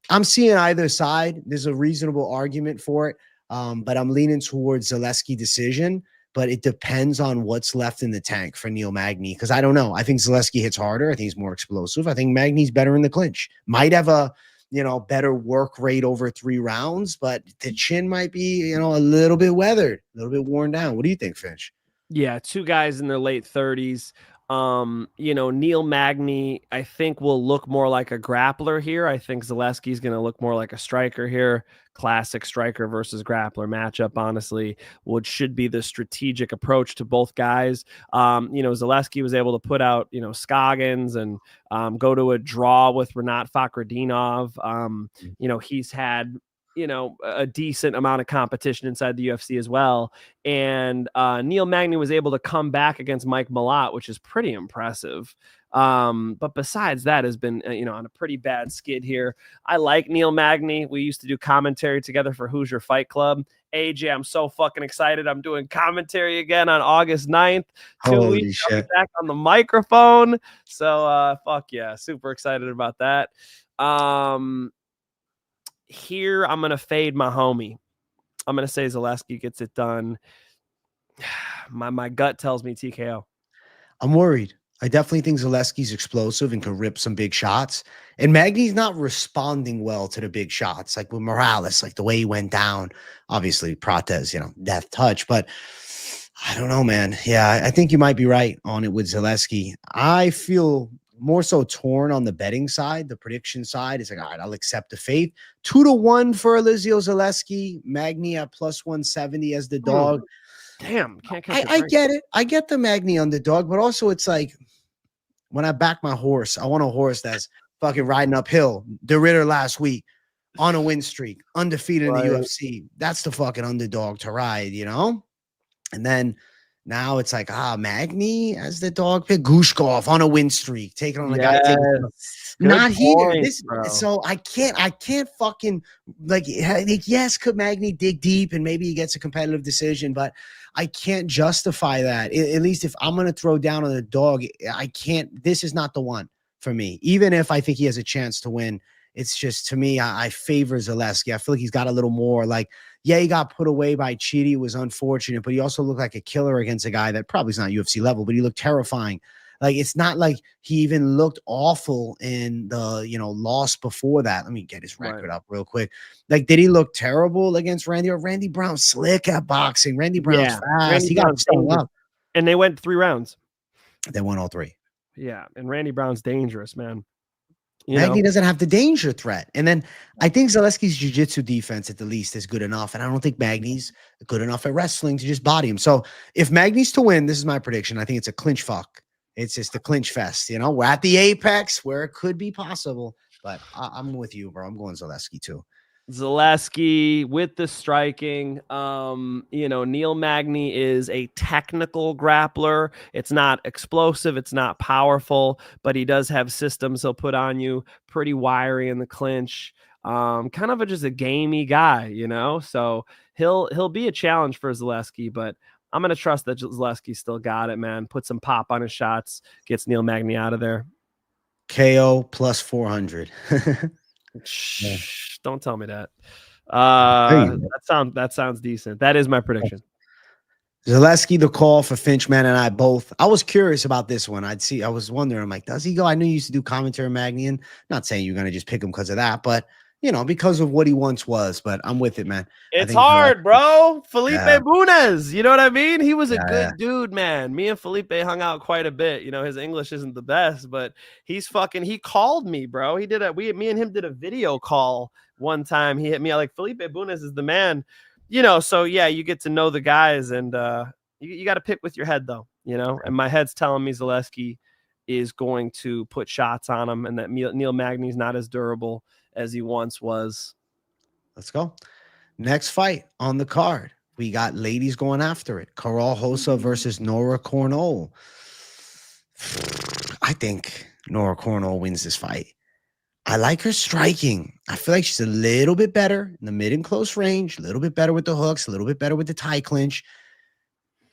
I'm seeing either side. There's a reasonable argument for it, but I'm leaning towards Zaleski decision, but it depends on what's left in the tank for Neil Magny, because I don't know. I think Zaleski hits harder. I think he's more explosive. I think Magny's better in the clinch. Might have a better work rate over 3 rounds, but the chin might be, a little bit weathered, a little bit worn down. What do you think, Finch? Yeah, 2 guys in their late 30s. Neil Magny, I think, will look more like a grappler here. I think Zaleski's going to look more like a striker here. Classic striker versus grappler matchup, honestly, which should be the strategic approach to both guys. Zaleski was able to put out, Scoggins and go to a draw with Renat Fakhretdinov. He's had a decent amount of competition inside the UFC as well. And Neil Magny was able to come back against Mike Malott, which is pretty impressive. But besides that, has been, on a pretty bad skid here. I like Neil Magny. We used to do commentary together for Hoosier Fight Club. AJ, I'm so fucking excited. I'm doing commentary again on August 9th. 2 weeks back on the microphone. So fuck yeah, super excited about that. Here, I'm going to fade my homie. I'm going to say Zaleski gets it done. My gut tells me TKO. I'm worried. I definitely think Zaleski's explosive and can rip some big shots. And Magny's not responding well to the big shots. Like with Morales, like the way he went down. Obviously, Prates, death touch. But I don't know, man. Yeah, I think you might be right on it with Zaleski. I feel more so torn on the betting side. The prediction side is like, all right, I'll accept the faith. 2-1 for Elizeu Zaleski. Magny at +170 as the dog. Damn, I get it. I get the Magny underdog, but also it's like when I back my horse, I want a horse that's fucking riding uphill. The Ritter last week on a win streak, undefeated in the UFC. That's the fucking underdog to ride, And then now it's like, Magny as the dog pick. Gushkov on a win streak, taking on a guy. Not here. So I can't fucking yes, could Magny dig deep and maybe he gets a competitive decision, but I can't justify that. At least if I'm going to throw down on the dog, I can't. This is not the one for me. Even if I think he has a chance to win, it's just, to me, I favor Zaleski. I feel like he's got a little more, like, yeah, he got put away by Chidi. It was unfortunate, but he also looked like a killer against a guy that probably is not UFC level, but he looked terrifying. Like, it's not like he even looked awful in the, loss before that. Let me get his record up real quick. Like, did he look terrible against Randy? Or Randy Brown slick at boxing? Randy Brown's fast. Randy He got stung up. And they went 3 rounds. They won all 3. Yeah, and Randy Brown's dangerous, man. Magny doesn't have the danger threat. And then I think Zaleski's jiu-jitsu defense at the least is good enough. And I don't think Magny's good enough at wrestling to just body him. So if Magny's to win, this is my prediction. I think it's a clinch fuck. It's just a clinch fest. We're at the apex where it could be possible. But I'm with you, bro. I'm going Zaleski too. Zaleski with the striking. Neil Magny is a technical grappler. It's not explosive, it's not powerful, but he does have systems he'll put on you. Pretty wiry in the clinch. Kind of just a gamey guy, so he'll be a challenge for Zaleski, but I'm gonna trust that Zaleski still got it, man. Put some pop on his shots, gets Neil Magny out of there. KO plus 400. Yeah. Don't tell me that. That sounds decent. That is my prediction. Zaleski, the call for Finchman and I both. I was curious about this one. I was wondering, I'm like, does he go? I knew you used to do commentary, Magny, and not saying you're gonna just pick him because of that, but because of what he once was. But I'm with it, man. It's hard, bro. Felipe Bunes, you know what I mean? He was a good dude, man. Me and Felipe hung out quite a bit. His English isn't the best, but he called me, bro. Me and him did a video call one time. He hit me like, Felipe Bunes is the man. So yeah, you get to know the guys, and you got to pick with your head though, and my head's telling me Zaleski is going to put shots on him, and that Neil Magny's not as durable as he once was. Let's go. Next fight on the card. We got ladies going after it. Karol Rosa versus Nora Cornolle. I think Nora Cornolle wins this fight. I like her striking. I feel like she's a little bit better in the mid and close range, a little bit better with the hooks, a little bit better with the tie clinch.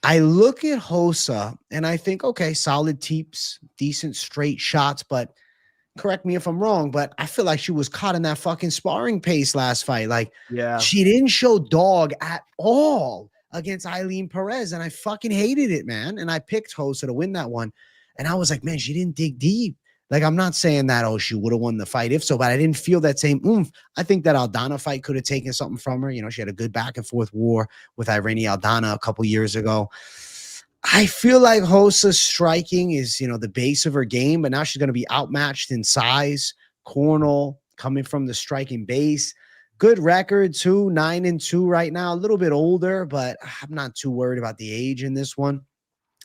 I look at Rosa and I think, okay, solid teeps, decent straight shots, but correct me if I'm wrong, but I feel like she was caught in that fucking sparring pace last fight. Like, she didn't show dog at all against Eileen Perez, and I fucking hated it, man. And I picked Rosa to win that one, and I was like, man, she didn't dig deep. Like, I'm not saying that, she would have won the fight if so, but I didn't feel that same oomph. I think that Aldana fight could have taken something from her. She had a good back and forth war with Irene Aldana a couple years ago. I feel like Rosa's striking is, the base of her game, but now she's going to be outmatched in size. Cornolle coming from the striking base. Good record, too, 9-2 right now. A little bit older, but I'm not too worried about the age in this one.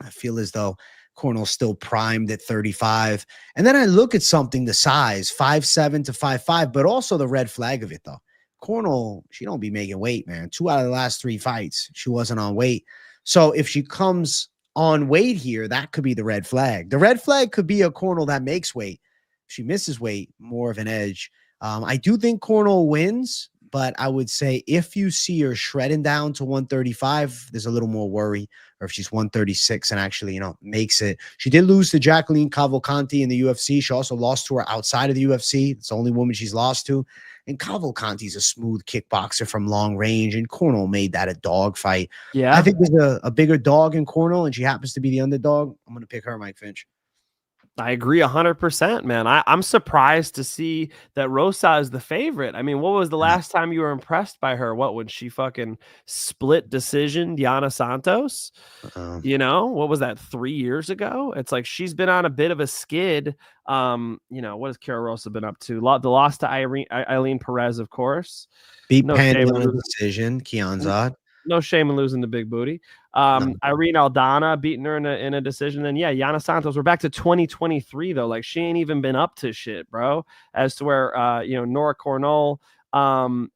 I feel as though Cornolle's still primed at 35. And then I look at something, the size, 5'7" to 5'5", but also the red flag of it, though. Cornolle, she don't be making weight, man. 2 out of the last 3 fights, she wasn't on weight. So if she comes on weight here, that could be the red flag. The red flag could be a Cornolle that makes weight. If she misses weight, more of an edge. I do think Cornolle wins, but I would say if you see her shredding down to 135, there's a little more worry. Or if she's 136 and actually, makes it. She did lose to Jacqueline Cavalcanti in the UFC. She also lost to her outside of the UFC. It's the only woman she's lost to. And Cavalcanti's a smooth kickboxer from long range, and Cornolle made that a dog fight. Yeah, I think there's a bigger dog in Cornolle, and she happens to be the underdog. I'm going to pick her, Mike Finch. I agree 100%, man. I'm surprised to see that Rosa is the favorite. I mean, what was the last time you were impressed by her? What, when she fucking split decision Diana Santos? What was that, 3 years ago? It's like she's been on a bit of a skid. What has Karol Rosa been up to? The loss to Eileen Perez, of course. Beat Pandy on a decision, Kianzad. No shame in losing the big booty. Irene Aldana beating her in a decision. And yeah, Yannis Santos. We're back to 2023 though. Like, she ain't even been up to shit, bro. As to where Nora Cornolle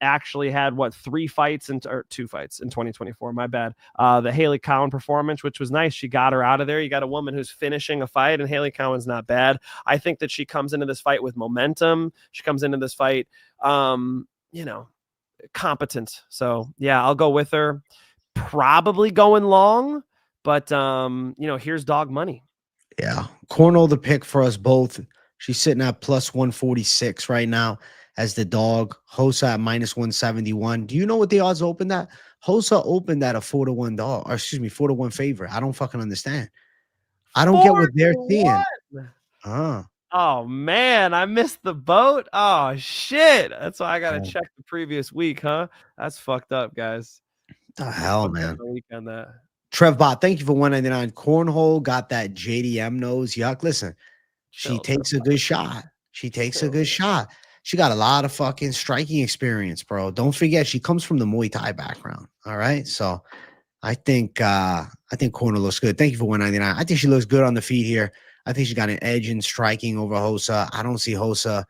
actually had 2 fights in 2024. My bad. The Haley Cowan performance, which was nice. She got her out of there. You got a woman who's finishing a fight, and Haley Cowan's not bad. I think that she comes into this fight with momentum. She comes into this fight, competent. So yeah, I'll go with her. probably going long, but here's dog money. Yeah. Cornolle the pick for us both. She's sitting at plus 146 right now as the dog. Rosa at minus 171. Do you know what the odds opened at? Rosa opened at a 4-1 dog, or excuse me, 4-1 favorite. I don't fucking understand. I don't get what they're seeing. Oh man, I missed the boat. Oh shit. That's why I gotta check the previous week, huh? That's fucked up, guys. What the hell, man? Week on that. Trevbot, thank you for 199. Cornhole got that JDM nose. Yuck. Listen, she takes a good shot. She takes a good shot. She got a lot of fucking striking experience, bro. Don't forget, she comes from the Muay Thai background. All right. So I think Corner looks good. Thank you for 199. I think she looks good on the feet here. I think she got an edge in striking over Rosa. I don't see Rosa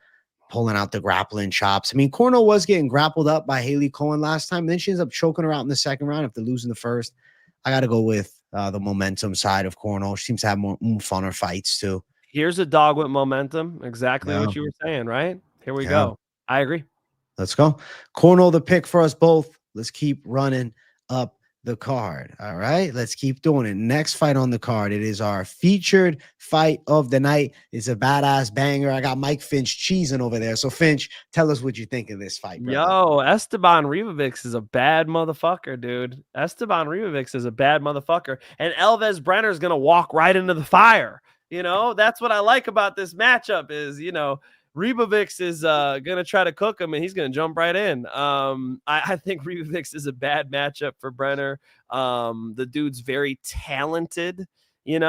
pulling out the grappling chops. I mean, Cornell was getting grappled up by Haley Cohen last time. And then she ends up choking her out in the second round after losing the first. I got to go with the momentum side of Cornell. She seems to have more funner fights too. Here's a dog with momentum. Exactly what you were saying, right? Here we go. I agree. Let's go. Cornell the pick for us both. Let's keep running up the card. All right, let's keep doing it. Next fight on the card, it is our featured fight of the night. It's a badass banger. I got Mike Finch cheesing over there. So Finch, tell us what you think of this fight, brother. Yo, Estevam Ribovics is a bad motherfucker, dude. Estevam Ribovics is a bad motherfucker, and Elvis Brenner is gonna walk right into the fire. That's what I like about this matchup is Ribovics is gonna try to cook him, and he's gonna jump right in. I think Ribovics is a bad matchup for Brenner. The dude's very talented, He's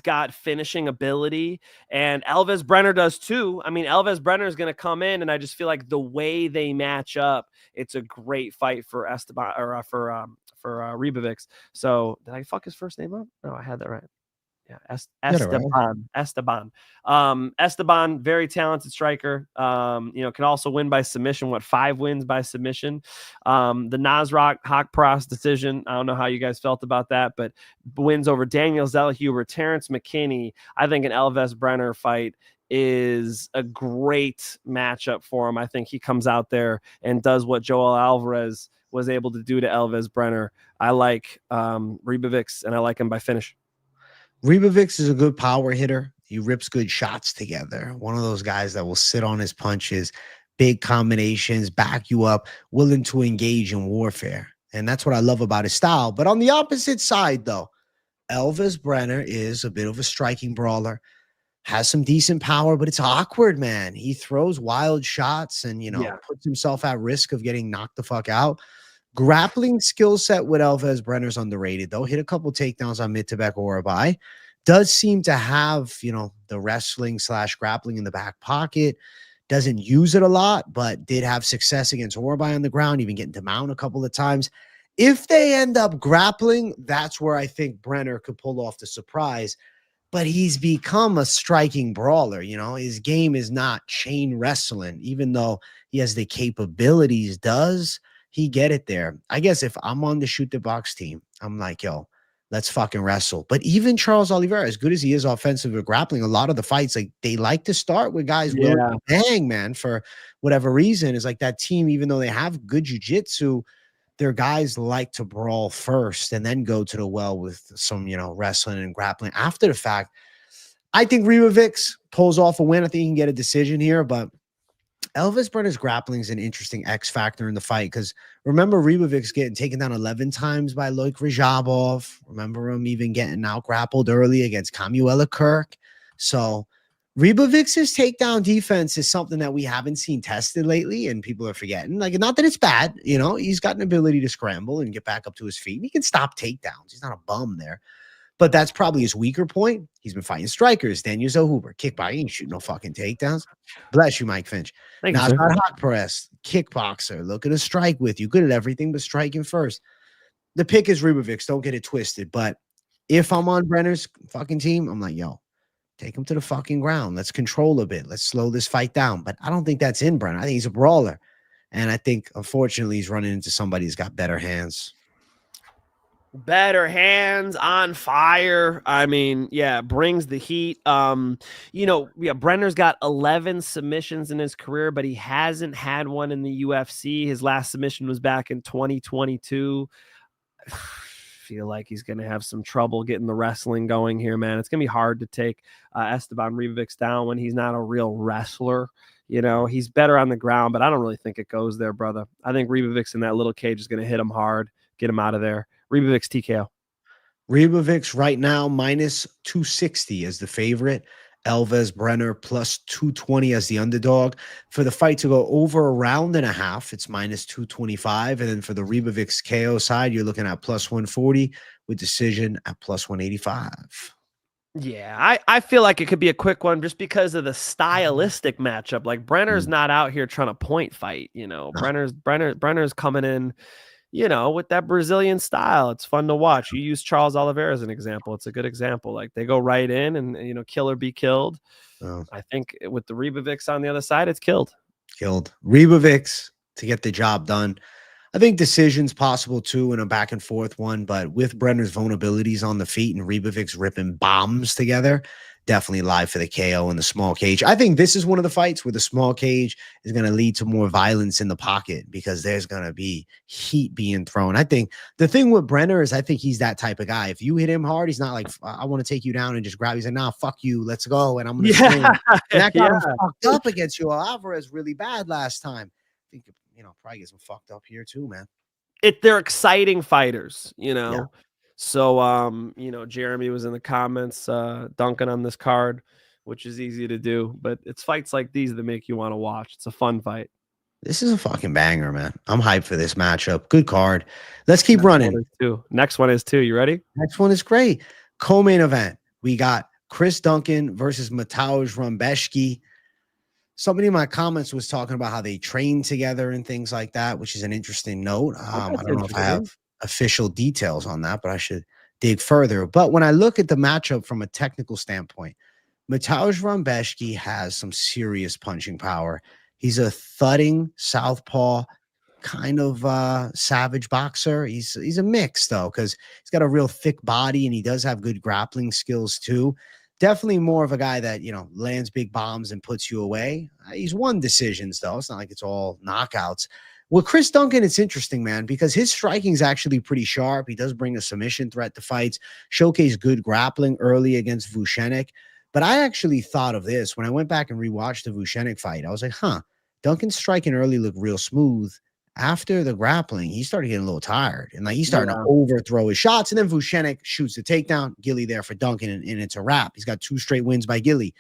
got finishing ability, and Elvis Brenner does too. I mean, Elvis Brenner is gonna come in, and I just feel like the way they match up, it's a great fight for Esteban or for Ribovics. So did I fuck his first name up? No, I had that right. Yeah, Esteban. Esteban, very talented striker. Can also win by submission. 5 wins by submission? The Nasrat Hakpras decision. I don't know how you guys felt about that, but wins over Daniel Zellhuber, Terrence McKinney. I think an Elvis Brenner fight is a great matchup for him. I think he comes out there and does what Joel Alvarez was able to do to Elvis Brenner. I like Ribovics, and I like him by finish. Ribovics is a good power hitter. He rips good shots together. One of those guys that will sit on his punches, big combinations, back you up, willing to engage in warfare. And that's what I love about his style. But on the opposite side, though, Elvis Brenner is a bit of a striking brawler, has some decent power, but it's awkward, man. He throws wild shots and, puts himself at risk of getting knocked the fuck out. Grappling skill set with Elvis Brenner's underrated, though. Hit a couple takedowns on Mid-Tibet Orobai. Does seem to have, the wrestling / grappling in the back pocket. Doesn't use it a lot, but did have success against Orobai on the ground, even getting to mount a couple of times. If they end up grappling, that's where I think Brenner could pull off the surprise. But he's become a striking brawler. His game is not chain wrestling, even though he has the capabilities, does he get it there? I guess if I'm on the shoot the box team, I'm like, yo, let's fucking wrestle. But even Charles Oliveira, as good as he is offensive or grappling, a lot of the fights, like they like to start with guys willing to bang, man, for whatever reason. Is like that team, even though they have good jiu-jitsu, their guys like to brawl first and then go to the well with some, wrestling and grappling after the fact. I think Ribovics pulls off a win. I think he can get a decision here, but Elvis Brenner's grappling is an interesting X factor in the fight because remember Ribovics getting taken down 11 times by Loic Rajabov. Remember him even getting out grappled early against Kamuela Kirk. So Ribovics' takedown defense is something that we haven't seen tested lately, and people are forgetting. Like, not that it's bad, he's got an ability to scramble and get back up to his feet. He can stop takedowns. He's not a bum there. But that's probably his weaker point. He's been fighting strikers. Daniel Zellhuber, kickboxer. He ain't shooting no fucking takedowns. Bless you, Mike Finch. Nasrat Hakpras, kickboxer. Looking to strike with you. Good at everything, but striking first. The pick is Ribovics. Don't get it twisted. But if I'm on Brenner's fucking team, I'm like, yo, take him to the fucking ground. Let's control a bit. Let's slow this fight down. But I don't think that's in Brenner. I think he's a brawler. And I think, unfortunately, he's running into somebody who's got better hands. Better hands, on fire. I mean, yeah, brings the heat. Brenner's got 11 submissions in his career, but he hasn't had one in the UFC. His last submission was back in 2022. Feel like he's going to have some trouble getting the wrestling going here, man. It's going to be hard to take Estevam Ribovics down when he's not a real wrestler. He's better on the ground, but I don't really think it goes there, brother. I think Ribovics in that little cage is going to hit him hard, get him out of there. Ribovics TKO. Ribovics right now minus 260 as the favorite. Elves Brenner plus 220 as the underdog. For the fight to go over a round and a half, it's minus 225. And then for the Ribovics KO side, you're looking at plus 140 with decision at plus 185. Yeah, I feel like it could be a quick one just because of the stylistic matchup. Like Brenner's not out here trying to point fight, Brenner's coming in, with that Brazilian style. It's fun to watch. You use Charles Oliveira as an example. It's a good example. Like they go right in and, kill or be killed. Oh. I think with the Ribovics on the other side, it's killed. Ribovics to get the job done. I think decision's possible too in a back and forth one, but with Brenner's vulnerabilities on the feet and Ribovics ripping bombs together, definitely live for the KO in the small cage. I think this is one of the fights where the small cage is going to lead to more violence in the pocket because there's going to be heat being thrown. I think the thing with Brenner is I think he's that type of guy. If you hit him hard, he's not like, I want to take you down and just grab. He's like, nah, fuck you. Let's go. And I'm going to swing. And that got him fucked up against you. Alvarez really bad last time. I think, probably gets him fucked up here too, man. They're exciting fighters, Yeah. So, Jeremy was in the comments, Duncan on this card, which is easy to do, but it's fights like these that make you want to watch. It's a fun fight. This is a fucking banger, man. I'm hyped for this matchup. Good card. Let's keep running. Next one is 2. You ready? Next one is great. Co-main event. We got Chris Duncan versus Mateusz Rebecki. Somebody in my comments was talking about how they train together and things like that, which is an interesting note. I don't know if I have official details on that, but I should dig further. But when I look at the matchup from a technical standpoint, Mateusz Rebecki has some serious punching power. He's a thudding southpaw kind of savage boxer. He's a mix though, because he's got a real thick body and he does have good grappling skills too. Definitely more of a guy that, lands big bombs and puts you away. He's won decisions, though. It's not like it's all knockouts. With Chris Duncan, it's interesting, man, because his striking is actually pretty sharp. He does bring a submission threat to fights, showcase good grappling early against Vucenic. But I actually thought of this when I went back and rewatched the Vucenic fight. I was like, Duncan's striking early looked real smooth. After the grappling, he started getting a little tired and he's starting to overthrow his shots. And then Vucenic shoots the takedown. Gilly there for Duncan, and it's a wrap. He's got 2 straight wins by Gilly.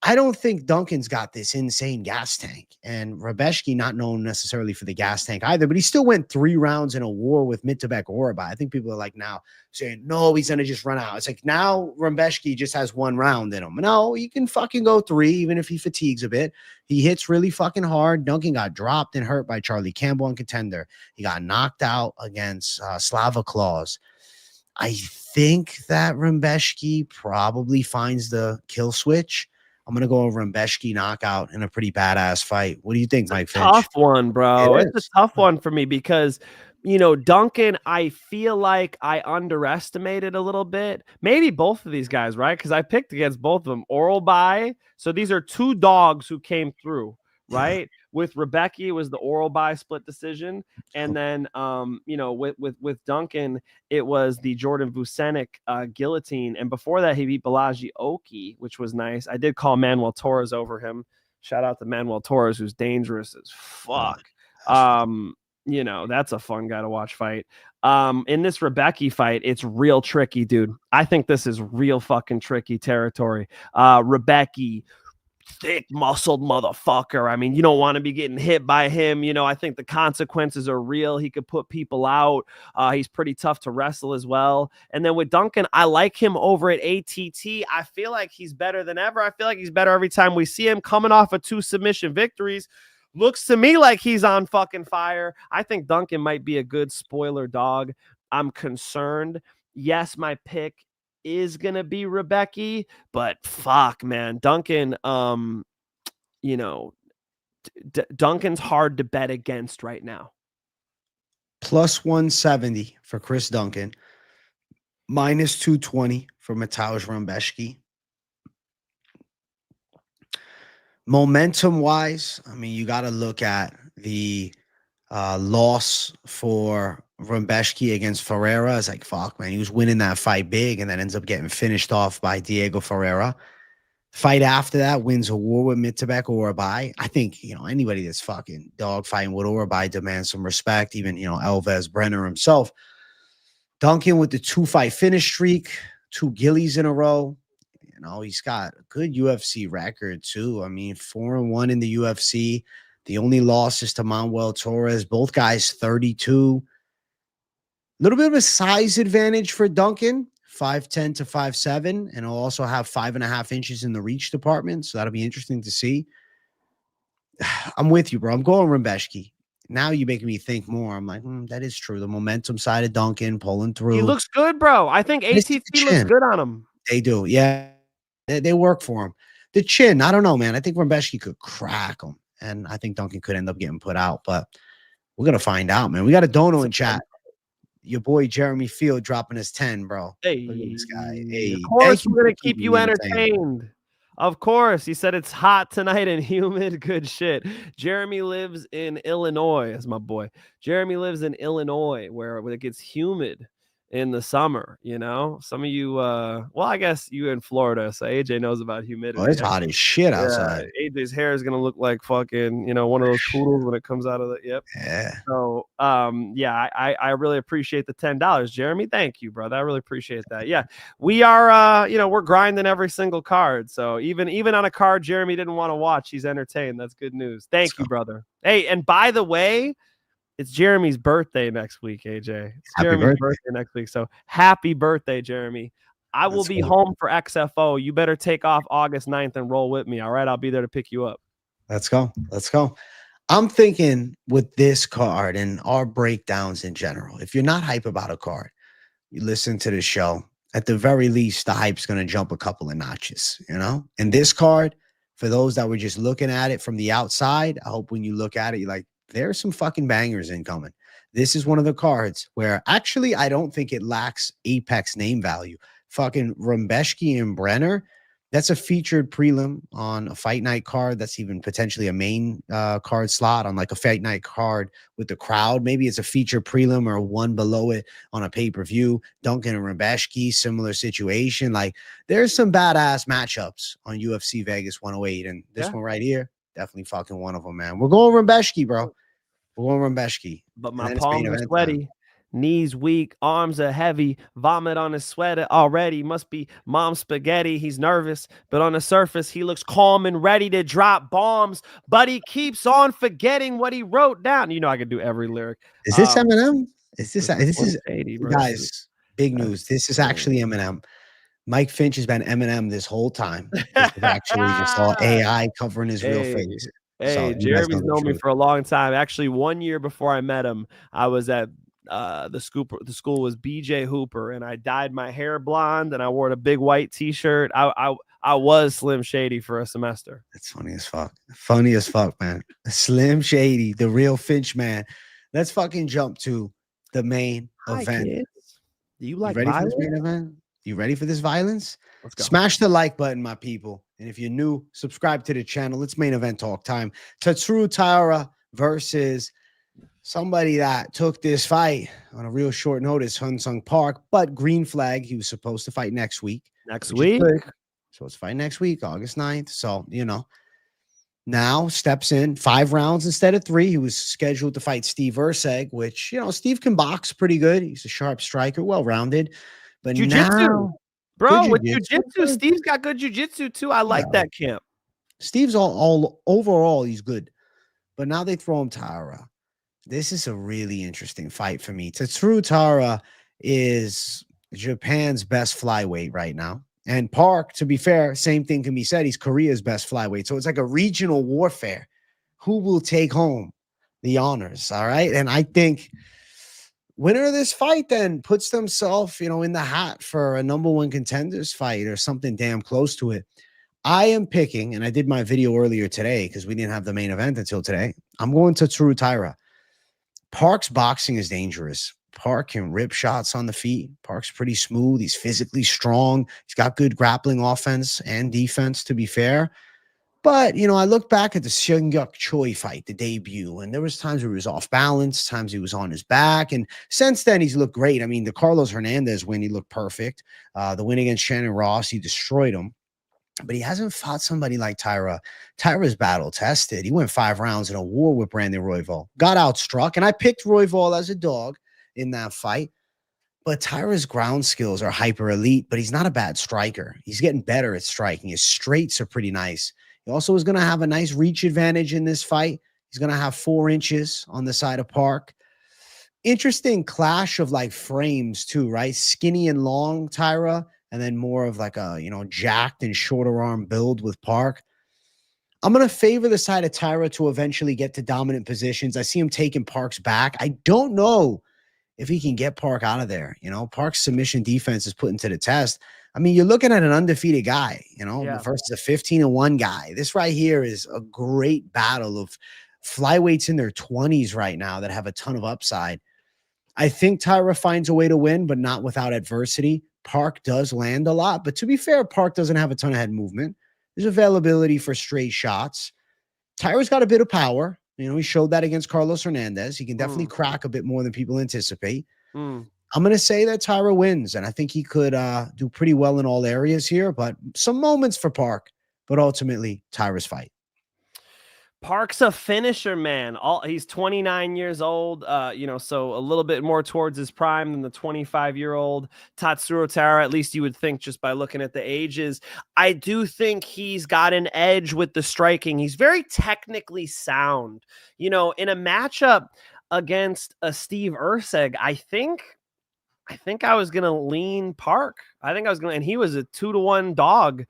I don't think Duncan's got this insane gas tank, and Rebecki not known necessarily for the gas tank either, but he still went 3 rounds in a war with Mitabek Orba. I think people are like now saying, no, he's going to just run out. It's like now Rebecki just has 1 round in him. No, he can fucking go 3, even if he fatigues a bit. He hits really fucking hard. Duncan got dropped and hurt by Charlie Campbell on Contender. He got knocked out against Slava Claus. I think that Rebecki probably finds the kill switch. I'm going to go over Rebecki knockout in a pretty badass fight. What do you think, Mike Finch? Tough one, bro. It's a tough one for me because, Duncan, I feel like I underestimated a little bit. Maybe both of these guys, right? Because I picked against both of them. Oral by. So these are 2 dogs who came through, right? With Rebecki, it was the oral by split decision. And then, with Duncan, it was the Jordan Vucenic guillotine. And before that, he beat Balaji Oki, which was nice. I did call Manuel Torres over him. Shout out to Manuel Torres, who's dangerous as fuck. That's a fun guy to watch fight. In this Rebecki fight, it's real tricky, dude. I think this is real fucking tricky territory. Rebecki, thick muscled motherfucker. I mean, you don't want to be getting hit by him. I think the consequences are real. He could put people out. He's pretty tough to wrestle as well. And then with Duncan, I like him over at ATT. I feel like he's better than ever. I feel like he's better every time we see him coming off of 2 submission victories. Looks to me like he's on fucking fire. I think Duncan might be a good spoiler dog. I'm concerned. Yes, my pick is gonna be Rebecki, but fuck, man, Duncan, Duncan's hard to bet against right now. Plus 170 for Chris Duncan. Minus 220 for Mateusz Rembeszki. Momentum-wise, I mean, you got to look at the loss for Rembeszki against Ferreira. It's like, fuck, man. He was winning that fight big and then ends up getting finished off by Diego Ferreira. Fight after that, wins a war with Mitabek Urabai. I think, anybody that's fucking dogfighting with Urabai demands some respect. Even, Elves Brenner himself. Duncan with the 2-fight finish streak, 2 Gillies in a row. He's got a good UFC record too. I mean, 4-1 in the UFC. The only loss is to Manuel Torres. Both guys 32. A little bit of a size advantage for Duncan, 5'10" to 5'7", and he'll also have 5.5 inches in the reach department. So that'll be interesting to see. I'm with you, bro. I'm going Rembeszki. Now you're making me think more. I'm like, that is true. The momentum side of Duncan pulling through. He looks good, bro. I think ATT looks good on him. They do. Yeah. They work for him. The chin, I don't know, man. I think Rembeszki could crack him. And I think Duncan could end up getting put out. But we're going to find out, man. We got a dono in chat. Your boy Jeremy Field dropping his 10, bro. Hey, look at this guy. Hey, of course we're going to keep you entertained. Of course. He said it's hot tonight and humid. Good shit. Jeremy lives in Illinois, as my boy. Jeremy lives in Illinois where it gets humid in the summer, some of you, well, I guess you in Florida, so AJ knows about humidity. Oh, it's hot as shit outside. AJ's hair is going to look like fucking, one of those poodles when it comes out of the, yep. Yeah. So, I really appreciate the $10. Jeremy, thank you, brother. I really appreciate that. Yeah, we are, we're grinding every single card. So even on a card Jeremy didn't want to watch, he's entertained. That's good news. Thank you, brother. Hey, and by the way, it's Jeremy's birthday next week, AJ. It's Jeremy's birthday next week. So happy birthday, Jeremy. I will be home for XFO. You better take off August 9th and roll with me. All right. I'll be there to pick you up. Let's go. Let's go. I'm thinking with this card and our breakdowns in general, if you're not hype about a card, you listen to the show. At the very least, the hype's going to jump a couple of notches, And this card, for those that were just looking at it from the outside, I hope when you look at it, you're like, there's some fucking bangers incoming. This is one of the cards where actually I don't think it lacks Apex name value. Fucking Rembeszki and Brenner, that's a featured prelim on a fight night card. That's even potentially a main card slot on like a fight night card with the crowd. Maybe it's a featured prelim or one below it on a pay-per-view. Duncan and Rembeszki, similar situation. Like there's some badass matchups on UFC Vegas 108. And this one right here, definitely fucking one of them, man. We're going Rembeszki, bro. We're going Rembeszki. But my palms are sweaty, knees weak, arms are heavy, vomit on his sweater already. Must be mom spaghetti. He's nervous, but on the surface, he looks calm and ready to drop bombs. But he keeps on forgetting what he wrote down. I could do every lyric. Is this Eminem? This is 80, guys, big news. This is actually Eminem. Mike Finch has been Eminem this whole time. This is actually just all AI covering his real face. Hey, So Jeremy's known me for a long time. Actually, 1 year before I met him, I was at the school was BJ Hooper, and I dyed my hair blonde, and I wore a big white T-shirt. I was Slim Shady for a semester. That's funny as fuck. Funny as fuck, man. Slim Shady, the real Finch man. Let's fucking jump to the main event. Kids. Do you like ready violence? for this main event? You ready for this violence? Let's go. Smash the like button, my people. And if you're new, subscribe to the channel. It's main event talk time. Tatsuro Taira versus somebody that took this fight on a real short notice, Hunsung Park, but green flag. He was supposed to fight next week. Next week? Supposed to fight next week, August 9th. So, now steps in 5 rounds instead of 3. He was scheduled to fight Steve Erceg, which, Steve can box pretty good. He's a sharp striker, well-rounded. But Jiu-jitsu. Bro, with jiu-jitsu. jiu-jitsu, Steve's got good jiu-jitsu too. I like that camp. Steve's all overall, he's good. But now they throw him Taira. This is a really interesting fight for me. Tatsuro Taira is Japan's best flyweight right now. And Park, to be fair, same thing can be said. He's Korea's best flyweight. So it's like a regional warfare. Who will take home the honors? All right. And I think winner of this fight then puts themselves, in the hat for a #1 contenders fight or something damn close to it. I am picking, and I did my video earlier today because we didn't have the main event until today. I'm going to Tatsuro Taira. Park's boxing is dangerous. Park can rip shots on the feet. Park's pretty smooth. He's physically strong. He's got good grappling offense and defense, to be fair. But, you know, I look back at the Seung-Yuk Choi fight, the debut, and there was times where he was off balance, times he was on his back. And since then, he's looked great. I mean, the Carlos Hernandez win, he looked perfect. The win against Shannon Ross, he destroyed him. But he hasn't fought somebody like Taira. Taira's battle tested. He went 5 rounds in a war with Brandon Royval. Got outstruck. And I picked Royval as a dog in that fight. But Taira's ground skills are hyper elite, but he's not a bad striker. He's getting better at striking. His straights are pretty nice. He also is going to have a nice reach advantage in this fight. He's going to have 4 inches on the side of Park. Interesting clash of like frames too, right? Skinny and long Taira, and then more of like a, you know, jacked and shorter arm build with Park. I'm going to favor the side of Taira to eventually get to dominant positions. I see him taking Park's back. I don't know if he can get Park out of there. You know, Park's submission defense is put into the test. I mean, you're looking at an undefeated guy, you know, versus a 15-1 guy. This right here is a great battle of flyweights in their 20s right now that have a ton of upside. I think Taira finds a way to win, but not without adversity. Park does land a lot, but to be fair, Park doesn't have a ton of head movement. There's availability for straight shots. Taira's got a bit of power. You know, he showed that against Carlos Hernandez. He can definitely crack a bit more than people anticipate. I'm going to say that Taira wins, and I think he could do pretty well in all areas here, but some moments for Park, but ultimately Taira's fight. Park's a finisher, man. He's 29 years old, you know, so a little bit more towards his prime than the 25-year-old Tatsuro Taira, at least you would think just by looking at the ages. I do think he's got an edge with the striking. He's very technically sound. You know, in a matchup against a Steve Erceg, I think I was going to lean Park. I think I was going to, and he was a 2-1 dog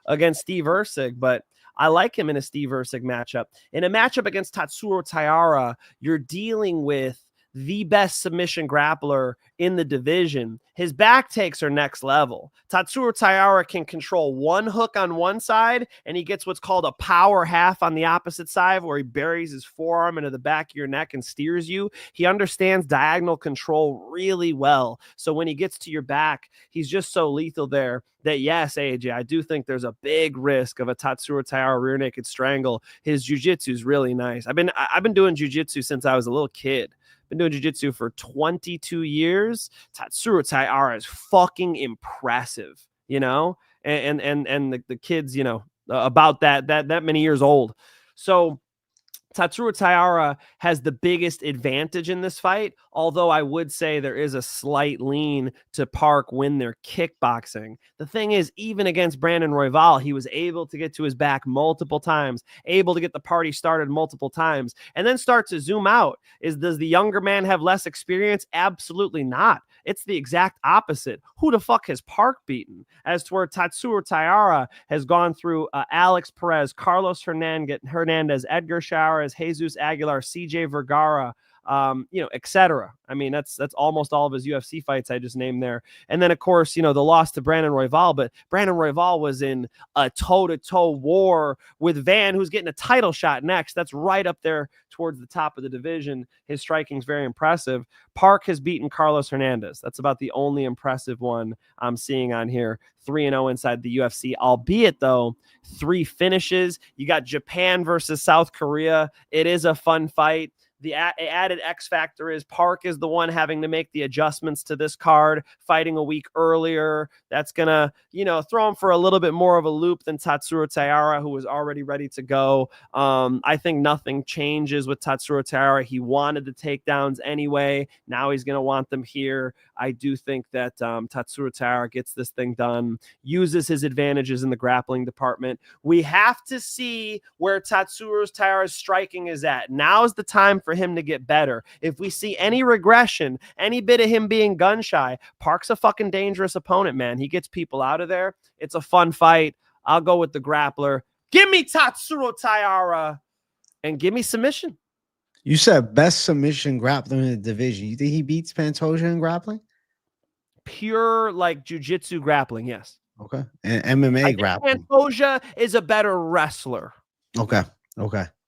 against Steve Erceg, but I like him in a Steve Erceg matchup. In a matchup against Tatsuro Taira, you're dealing with the best submission grappler in the division. His back takes are next level. Tatsuro Taira can control one hook on one side, and he gets what's called a power half on the opposite side, where he buries his forearm into the back of your neck and steers you. He understands diagonal control really well. So when he gets to your back, he's just so lethal there that, yes, AJ, I do think there's a big risk of a Tatsuro Taira rear naked strangle. His jiu-jitsu is really nice. I've been doing jiu-jitsu since I was a little kid. Been doing jiu-jitsu for 22 years. Tatsuro Taira is fucking impressive, you know, and the kids, you know, about that many years old. So Tatsuro Taira has the biggest advantage in this fight, although I would say there is a slight lean to Park when they're kickboxing. The thing is, even against Brandon Royval, he was able to get to his back multiple times, able to get the party started multiple times, and then start to zoom out. Does the younger man have less experience? Absolutely not. It's the exact opposite. Who the fuck has Park beaten? As to where Tatsuro Taira has gone through Alex Perez, Carlos Hernandez, Edgar Chairez, Jesus Aguilar, CJ Vergara, you know, etc. I mean, that's almost all of his UFC fights I just named there. And then, of course, you know, the loss to Brandon Royval, but Brandon Royval was in a toe-to-toe war with Van, who's getting a title shot next. That's right up there towards the top of the division. His striking is very impressive. Park has beaten Carlos Hernandez. That's about the only impressive one I'm seeing on here. 3-0 inside the UFC, albeit though 3 finishes. You got Japan versus South Korea. It is a fun fight. The added X factor is Park is the one having to make the adjustments to this card, fighting a week earlier. That's going to, you know, throw him for a little bit more of a loop than Tatsuro Taira, who was already ready to go. I think nothing changes with Tatsuro Taira. He wanted the takedowns anyway. Now he's going to want them here. I do think that Tatsuro Taira gets this thing done, uses his advantages in the grappling department. We have to see where Tatsuro Taira's striking is at. Now's the time for him to get better. If we see any regression, any bit of him being gun shy, Park's a fucking dangerous opponent, man. He gets people out of there. It's a fun fight. I'll go with the grappler. Give me Tatsuro Taira and give me submission. You said best submission grappler in the division. You think he beats Pantoja in grappling? Pure like jiu-jitsu grappling, yes. Okay. And MMA grappling. Pantoja is a better wrestler. Okay.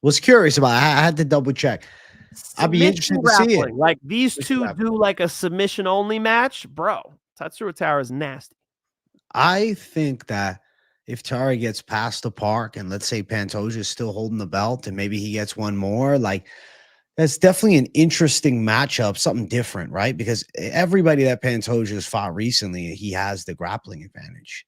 Was curious about it. I had to double check. I'll be interested to see it. Like these two do like a submission only match, bro. Tatsuro Taira is nasty. I think that if Taira gets past the park and let's say Pantoja is still holding the belt and maybe he gets one more, like that's definitely an interesting matchup, something different, right? Because everybody that Pantoja has fought recently, he has the grappling advantage.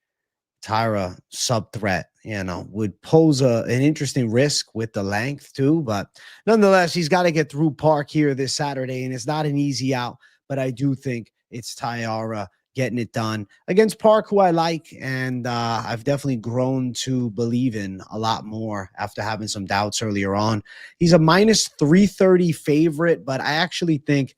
Taira sub threat, would pose an interesting risk with the length too. But nonetheless, he's got to get through Park here this Saturday, and it's not an easy out. But I do think it's Taira getting it done against Park, who I like, and I've definitely grown to believe in a lot more after having some doubts earlier on. He's a minus 330 favorite, but I actually think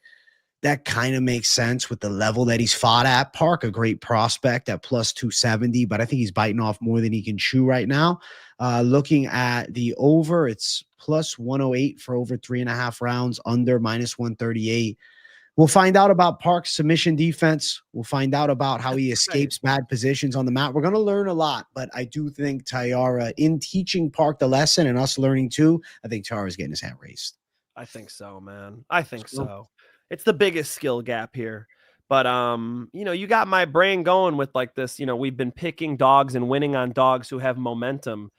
that kind of makes sense with the level that he's fought at. Park, a great prospect at plus 270, but I think he's biting off more than he can chew right now. Looking at the over, it's plus 108 for over 3.5 rounds, under minus 138. We'll find out about Park's submission defense. We'll find out about how he escapes bad positions on the mat. We're going to learn a lot, but I do think Taira, in teaching Park the lesson and us learning too, I think Taira's getting his hand raised. I think so, man. I think so. It's the biggest skill gap here. But, you got my brain going with like this, we've been picking dogs and winning on dogs who have momentum.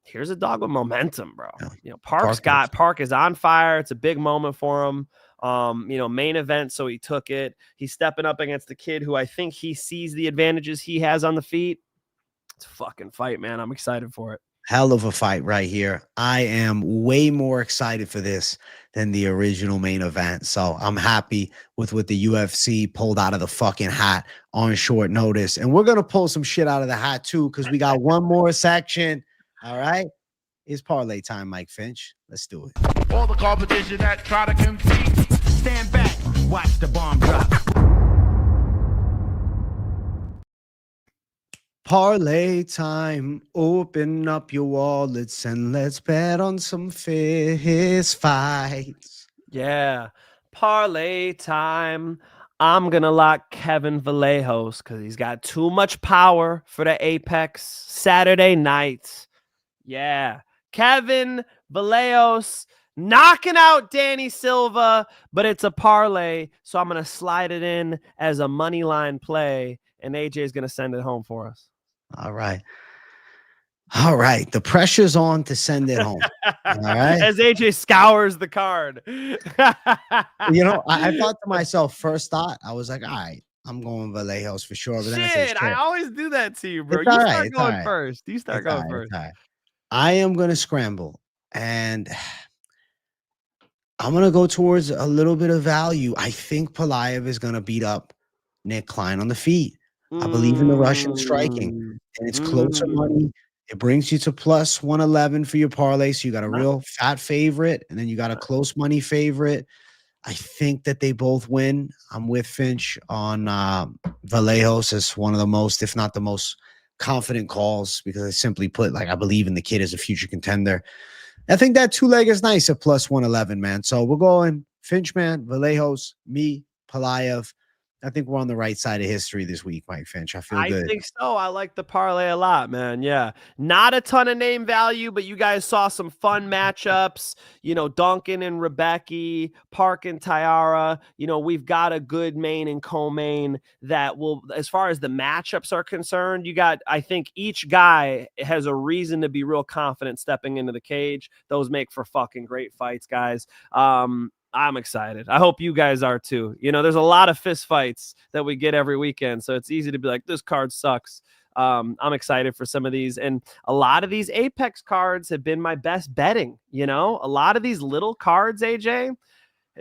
Here's a dog with momentum, bro. Yeah. Park is on fire. It's a big moment for him. Main event, so he took it. He's stepping up against the kid who I think he sees the advantages he has on the feet. It's a fucking fight, man. I'm excited for it. Hell of a fight right here. I am way more excited for this than the original main event. So I'm happy with what the UFC pulled out of the fucking hat on short notice. And we're going to pull some shit out of the hat too, because we got one more section. All right. It's parlay time, Mike Finch. Let's do it. All the competition that try to compete, stand back, watch the bomb drop. Parlay time. Open up your wallets and let's bet on some fist fights. Yeah. Parlay time. I'm going to lock Kevin Vallejos because he's got too much power for the Apex Saturday night. Yeah. Kevin Vallejos knocking out Danny Silva, but it's a parlay, so I'm going to slide it in as a money line play, and AJ is going to send it home for us. All right. The pressure's on to send it home. All right. As AJ scours the card. I thought to myself, first thought, I was like, all right, I'm going Vallejos for sure. But then Shit, I always do that to you, bro. It's you all start right, going first. You start going first. I am going to scramble, and I'm going to go towards a little bit of value. I think Pulyaev is going to beat up Nick Klein on the feet. I believe in the Russian striking, and it's closer money. It brings you to plus 111 for your parlay. So you got a real fat favorite, and then you got a close money favorite. I think that they both win. I'm with Finch on Vallejos as one of the most, if not the most, confident calls, because I simply put, like, I believe in the kid as a future contender. I think that two leg is nice at plus 111, man. So we're going Finch, man, Vallejos, me, Pulyaev. I think we're on the right side of history this week, Mike Finch. I feel good. I think so. I like the parlay a lot, man. Yeah. Not a ton of name value, but you guys saw some fun matchups. Duncan and Rebecca, Park and Taira. We've got a good main and co-main that will, as far as the matchups are concerned, I think each guy has a reason to be real confident stepping into the cage. Those make for fucking great fights, guys. I'm excited. I hope you guys are too. There's a lot of fist fights that we get every weekend, so it's easy to be like, this card sucks. I'm excited for some of these, and a lot of these Apex cards have been my best betting. A lot of these little cards, AJ,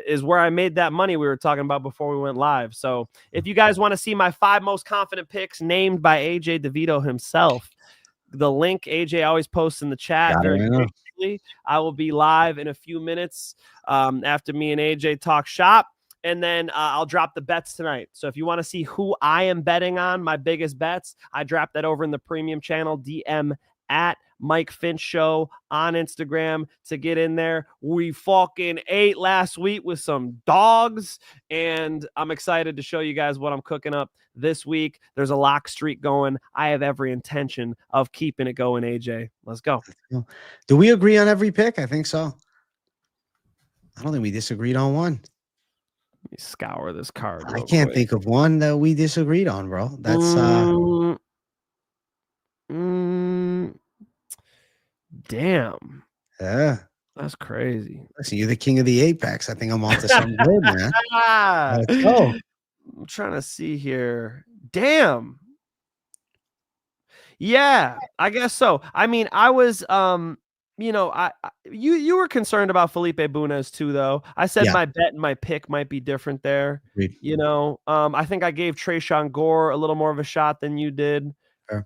is where I made that money we were talking about before we went live. So if you guys want to see my 5 most confident picks named by AJ DeVito himself, the link AJ always posts in the chat. I will be live in a few minutes after me and AJ talk shop, and then I'll drop the bets tonight. So if you want to see who I am betting on, my biggest bets, I drop that over in the premium channel. DM at Mike Finch Show on Instagram to get in there. We fucking ate last week with some dogs, and I'm excited to show you guys what I'm cooking up this week. There's a lock streak going. I have every intention of keeping it going, AJ. Let's go. Do we agree on every pick? I think so. I don't think we disagreed on one. Let me scour this card. I real can't quick. think of one that we disagreed on, bro. That's Damn. yeah. That's crazy. Listen, you're the king of the Apex. I think I'm onto something good, man. Let's go. I'm trying to see here. Damn. Yeah, I guess so. I mean, I was you know, you were concerned about Felipe Bunes too, though. I said Yeah. my bet and my pick might be different there. Agreed. You know, I think I gave Tresean Gore a little more of a shot than you did. Fair.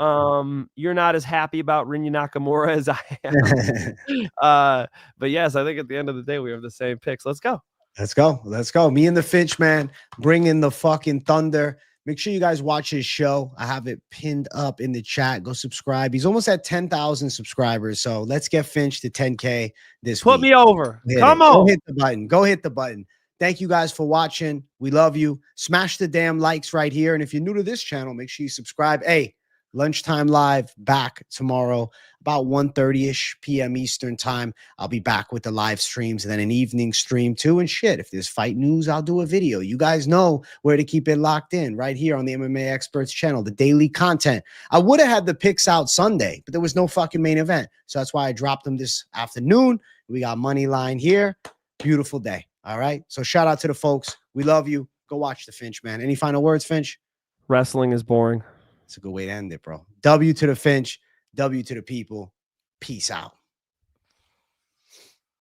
You're not as happy about Rinya Nakamura as I am. But yes, I think at the end of the day we have the same picks. Let's go. Let's go. Let's go. Me and the Finch, man, bring in the fucking thunder. Make sure you guys watch his show. I have it pinned up in the chat. Go subscribe. He's almost at 10,000 subscribers. So let's get Finch to 10K this week. Put me over. Come on. Go hit the button. Go hit the button. Thank you guys for watching. We love you. Smash the damn likes right here. And if you're new to this channel, make sure you subscribe. Hey, Lunchtime Live back tomorrow about 1:30ish p.m. Eastern time. I'll be back with the live streams and then an evening stream too. And shit, if there's fight news, I'll do a video. You guys know where to keep it locked in right here on the MMA Experts channel, the daily content. I would have had the picks out Sunday, but there was no fucking main event. So that's why I dropped them this afternoon. We got Moneyline here. Beautiful day. All right. So shout out to the folks. We love you. Go watch the Finch, man. Any final words, Finch? Wrestling is boring. It's a good way to end it, bro. W to the Finch. W to the people. Peace out.